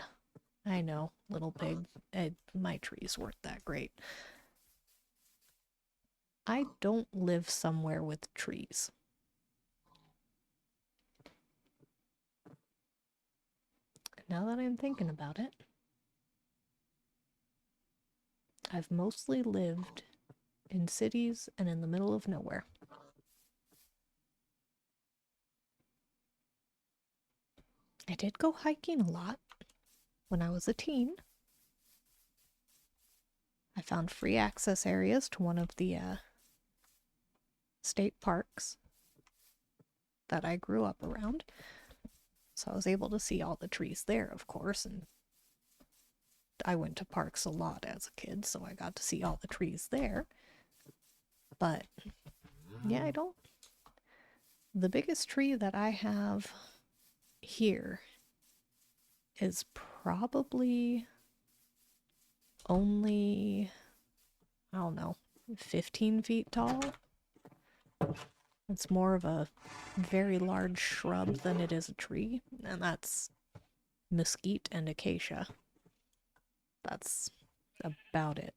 I know, little pig. My trees weren't that great. I don't live somewhere with trees. Now that I'm thinking about it, I've mostly lived in cities and in the middle of nowhere. I did go hiking a lot when I was a teen. I found free access areas to one of the state parks that I grew up around. So I was able to see all the trees there, of course, and I went to parks a lot as a kid, so I got to see all the trees there. But, yeah, I don't... The biggest tree that I have here is probably only, I don't know, 15 feet tall. It's more of a very large shrub than it is a tree, and that's mesquite and acacia. That's about it.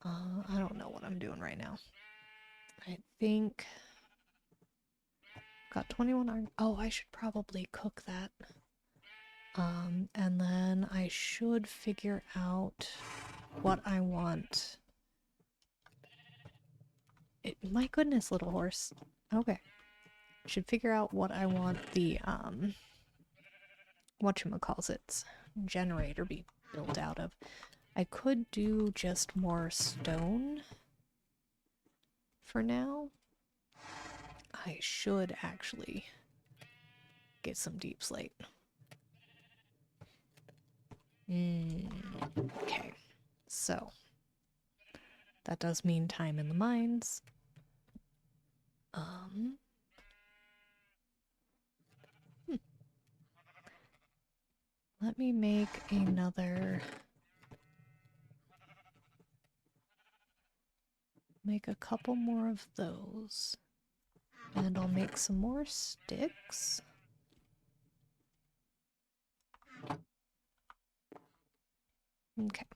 I don't know what I'm doing right now. I think... Got 21 iron. Oh, I should probably cook that. And then I should figure out what I want. My goodness, little horse. Okay. Should figure out what I want the, whatchamacallits, generator be built out of. I could do just more stone for now. I should actually get some deep slate. Okay, so that does mean time in the mines. Let me make another... Make a couple more of those. And I'll make some more sticks. Okay.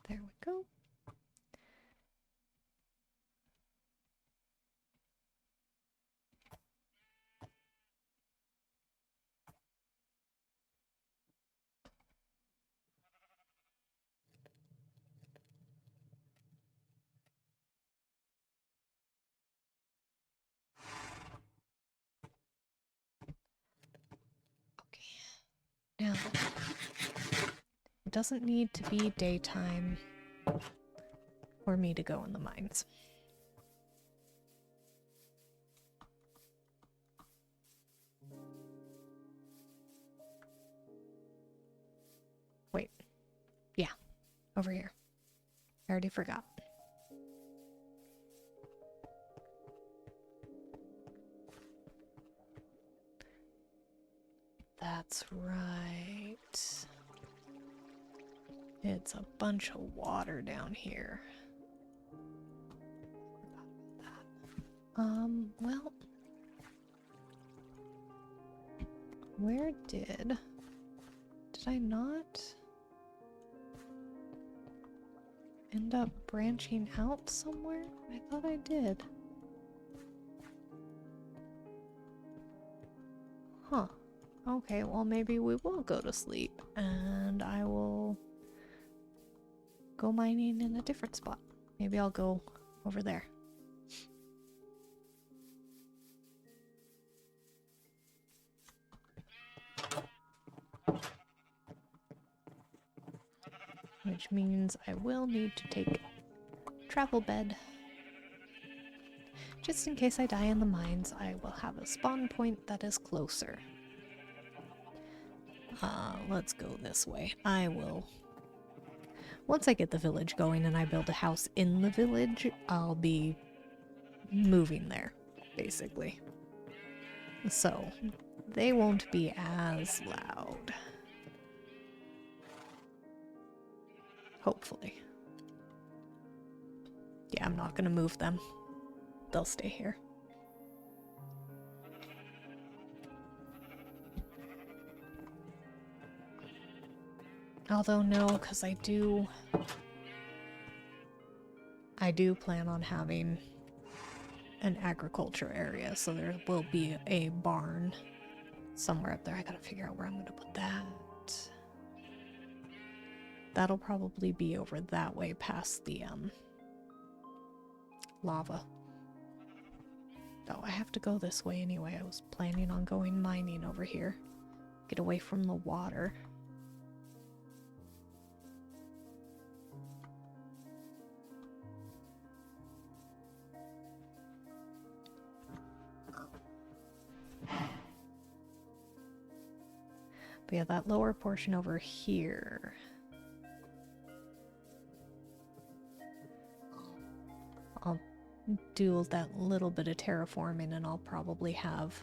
There we go. Now, it doesn't need to be daytime for me to go in the mines. Over here. I already forgot. That's right. It's a bunch of water down here. Well, where did I not end up branching out somewhere? I thought I did. Huh. Okay, well maybe we will go to sleep and I will go mining in a different spot. Maybe I'll go over there. Which means I will need to take travel bed. Just in case I die in the mines, I will have a spawn point that is closer. Let's go this way. I will... Once I get the village going and I build a house in the village, I'll be moving there, basically. So, they won't be as loud. Hopefully. Yeah, I'm not gonna move them. They'll stay here. Although no, because I do plan on having an agriculture area, so there will be a barn somewhere up there. I gotta figure out where I'm gonna put that. That'll probably be over that way past the lava. Oh, I have to go this way anyway. I was planning on going mining over here. Get away from the water. But yeah, that lower portion over here. I'll do that little bit of terraforming and I'll probably have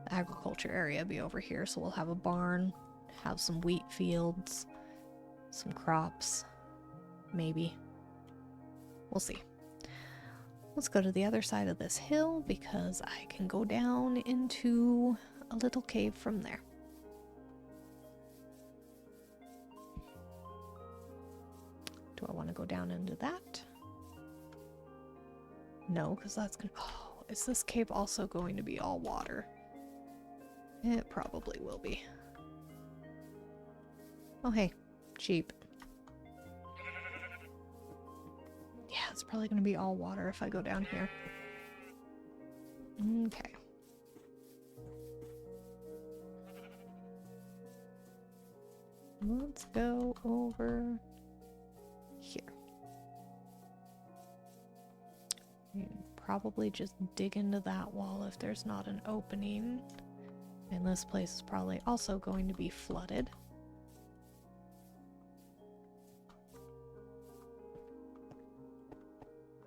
the agriculture area be over here. So we'll have a barn, have some wheat fields, some crops, maybe. We'll see. Let's go to the other side of this hill because I can go down into a little cave from there. Do I want to go down into that? No, because that's gonna... Oh, is this cave also going to be all water? It probably will be. Oh, hey. Sheep. Yeah, it's probably going to be all water if I go down here. Okay. Let's go over here. Probably just dig into that wall if there's not an opening. And this place is probably also going to be flooded.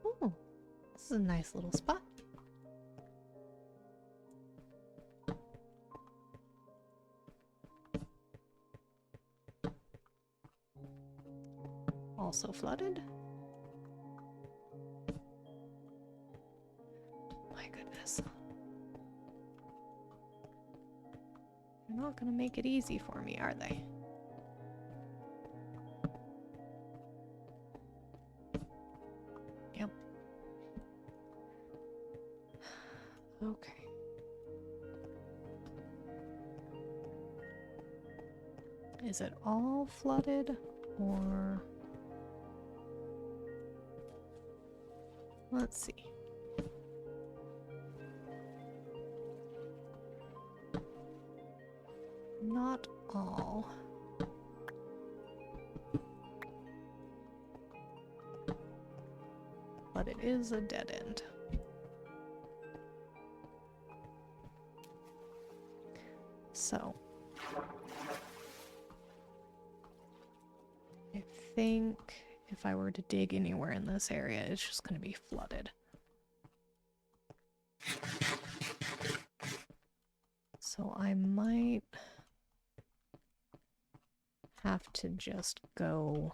Ooh, this is a nice little spot. Also flooded. My goodness. They're not gonna make it easy for me, are they? Yep. Okay. Is it all flooded or... Let's see. Not all. But it is a dead end. So I think if I were to dig anywhere in this area, it's just going to be flooded. So I might have to just go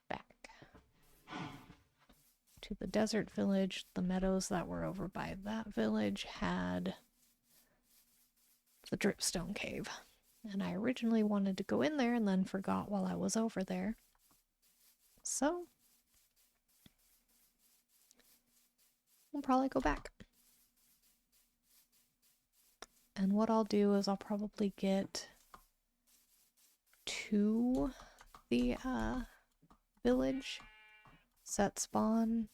back to the desert village. The meadows that were over by that village had the dripstone cave. And I originally wanted to go in there and then forgot while I was over there. So we'll probably go back. And what I'll do is I'll probably get to the village, set spawn,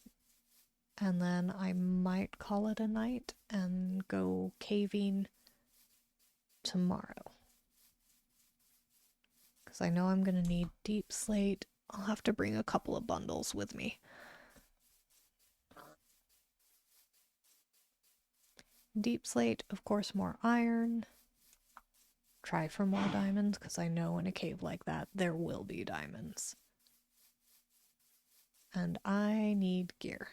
and then I might call it a night and go caving tomorrow. Because I know I'm going to need deep slate. I'll have to bring a couple of bundles with me. Deep slate, of course, more iron. Try for more diamonds, because I know in a cave like that, there will be diamonds. And I need gear.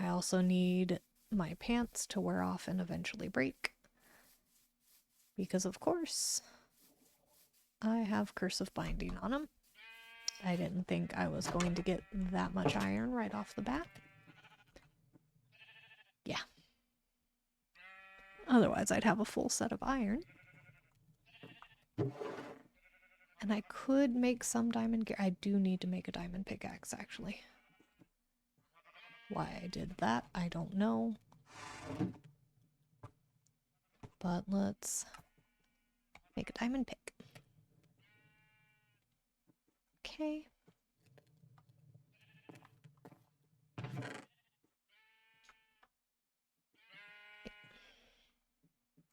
I also need my pants to wear off and eventually break. Because, of course, I have Curse of Binding on them. I didn't think I was going to get that much iron right off the bat. Yeah. Otherwise, I'd have a full set of iron. And I could make some diamond gear. I do need to make a diamond pickaxe, actually. Why I did that, I don't know. But let's make a diamond pick. Okay.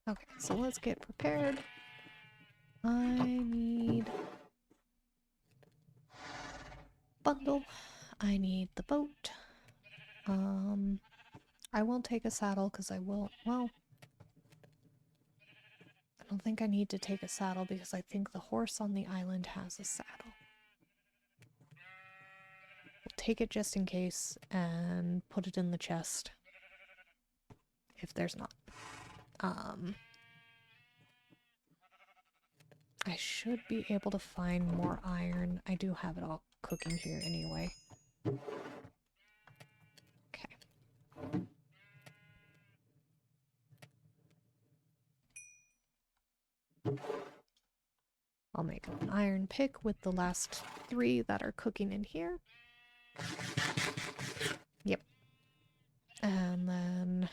Okay, so let's get prepared. I need bundle. I need the boat. I won't take a saddle because I will, well, I don't think I need to take a saddle because I think the horse on the island has a saddle. We'll take it just in case and put it in the chest if there's not. I should be able to find more iron. I do have it all cooking here anyway. Okay. I'll make an iron pick with the last 3 that are cooking in here. Yep. And then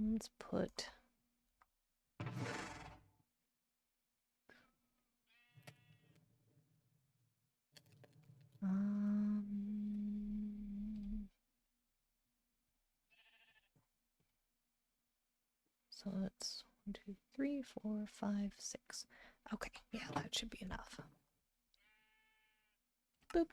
let's put so it's 1, 2, 3, 4, 5, 6. Okay, yeah, that should be enough. Boop.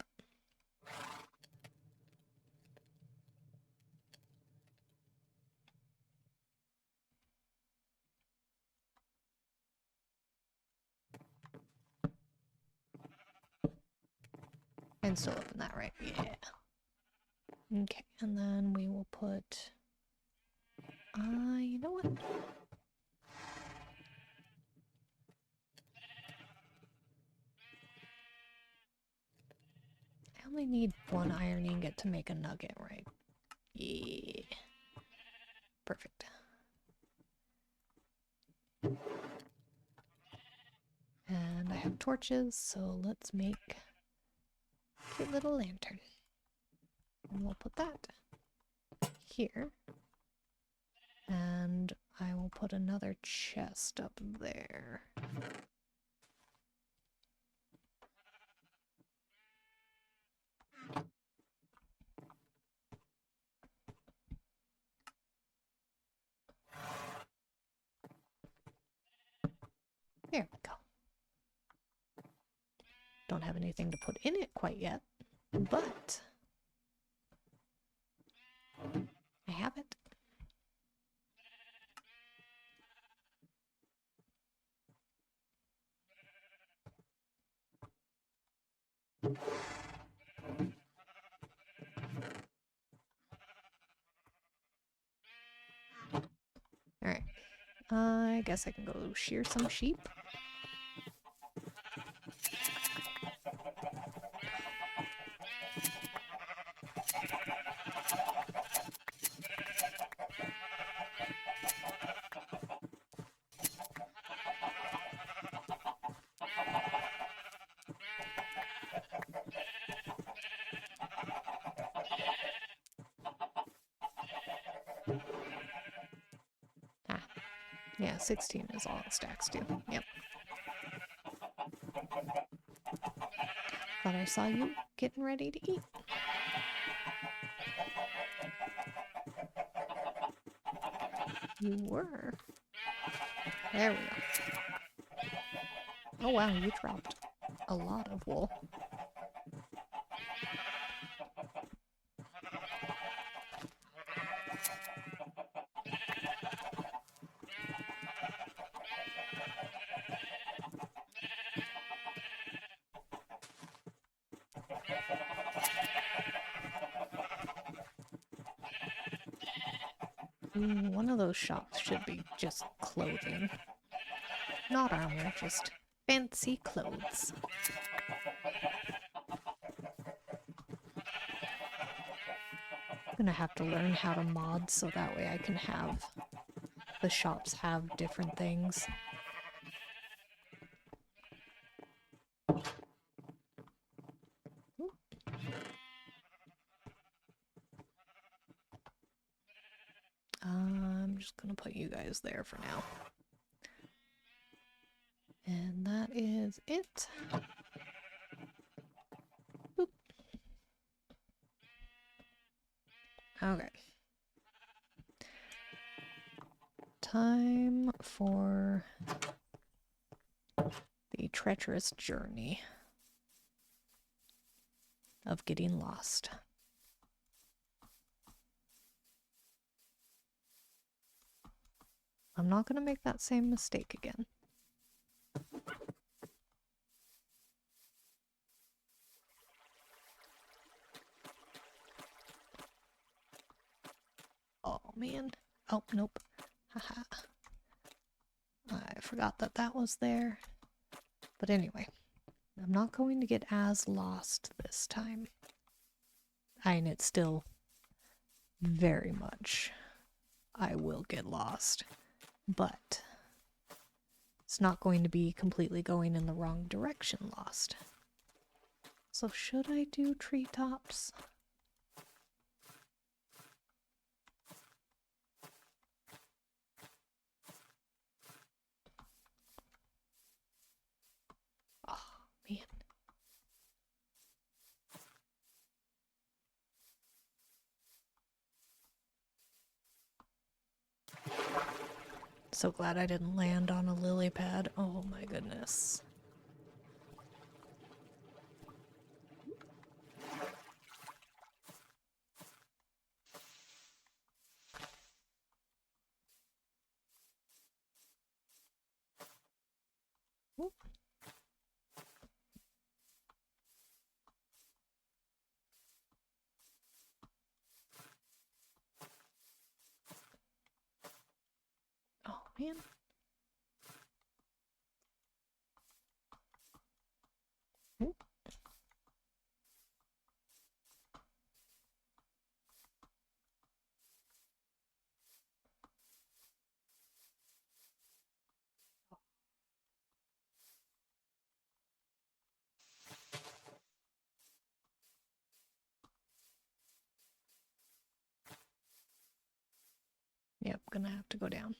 And still open that, right? Yeah. Okay, and then we will put you know what? I only need 1 iron ingot to make a nugget, right? Yeah. Perfect. And I have torches, so let's make a cute little lantern. And we'll put that here. And I will put another chest up there. There we go. Don't have anything to put in it quite yet, but I have it. Alright. I guess I can go shear some sheep. Yeah, 16 is all it stacks to. Yep. Thought I saw you getting ready to eat. You were. There we go. Oh wow, you dropped a lot of wool. One of those shops should be just clothing. Not armor, just fancy clothes. I'm gonna have to learn how to mod so that way I can have the shops have different things. I'm just gonna put you guys there for now. And that is it. Boop. Okay. Time for the treacherous journey of getting lost. I'm not going to make that same mistake again. Oh, man. Oh, nope. Haha. I forgot that that was there. But anyway, I'm not going to get as lost this time. And it's still very much I will get lost. But it's not going to be completely going in the wrong direction lost. So should I do treetops? Oh, man. So glad I didn't land on a lily pad. Oh my goodness. Oop. Oh man. Oop. Yep, gonna have to go down.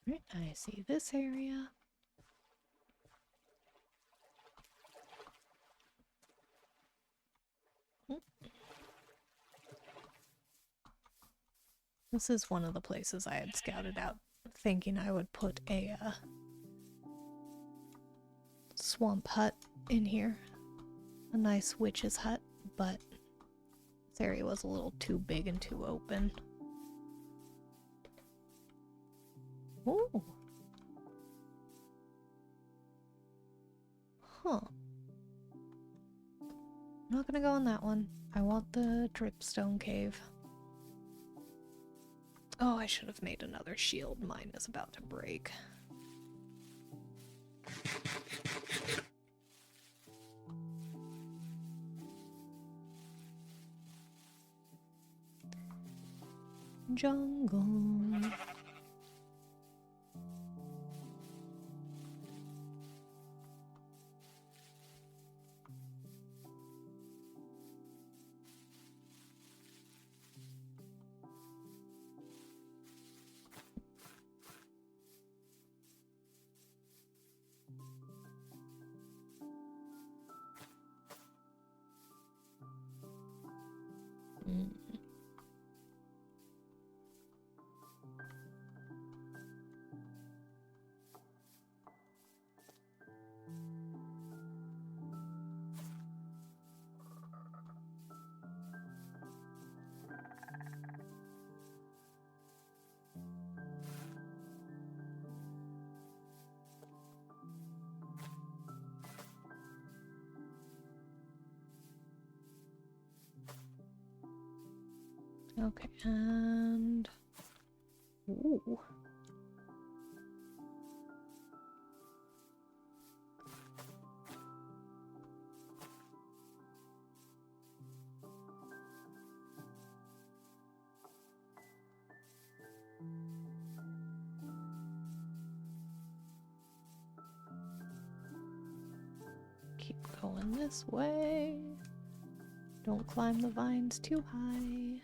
Right, I see this area. Hmm. This is one of the places I had scouted out, thinking I would put a swamp hut in here. A nice witch's hut, but this area was a little too big and too open. Ooh. Huh. I'm not gonna go in that one. I want the dripstone cave. Oh, I should have made another shield. Mine is about to break. Jungle. Mm. Okay, and... Ooh. Keep going this way. Don't climb the vines too high.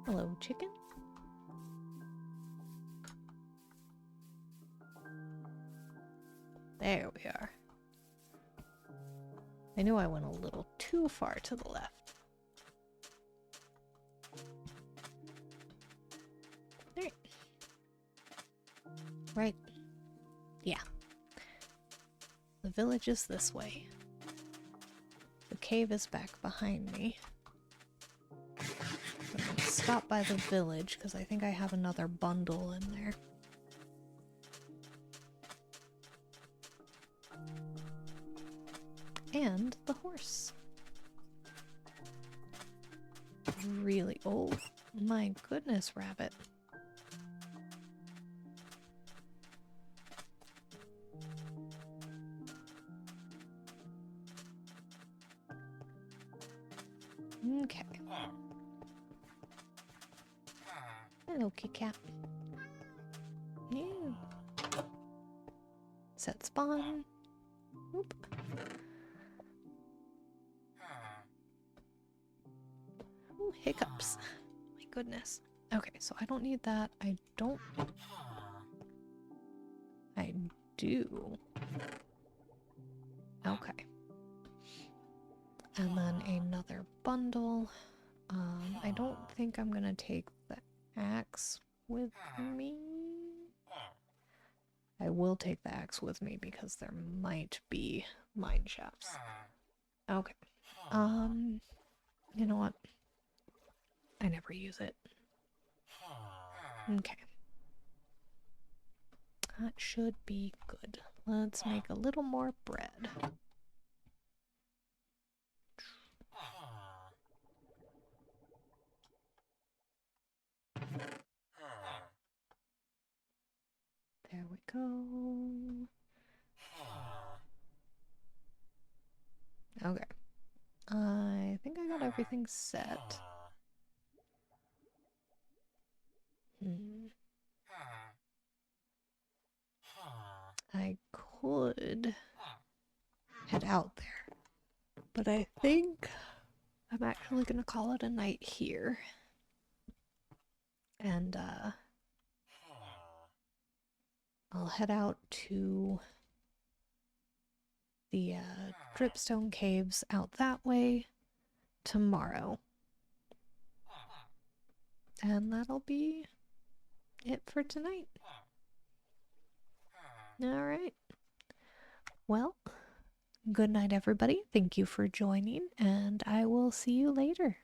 Hello, chicken. There we are. I knew I went a little too far to the left. There. Right. Yeah. The village is this way. The cave is back behind me. I'm gonna stop by the village because I think I have another bundle in there. And the horse. Really old. My goodness, rabbit. Okay. Hello, Kit Kat. Yeah. Set spawn. Oop. Ooh, hiccups. My goodness. Okay, so I don't need that. I don't... I do. Okay. And then another bundle. I don't think I'm gonna take the axe with me. I will take the axe with me because there might be mine shafts. Okay. You know what? I never use it. Okay. That should be good. Let's make a little more bread. There we go. Okay. I think I got everything set. I could head out there. But I think I'm actually gonna call it a night here. And I'll head out to the Dripstone Caves out that way tomorrow. And that'll be it for tonight. Alright. Well, good night, everybody. Thank you for joining, and I will see you later.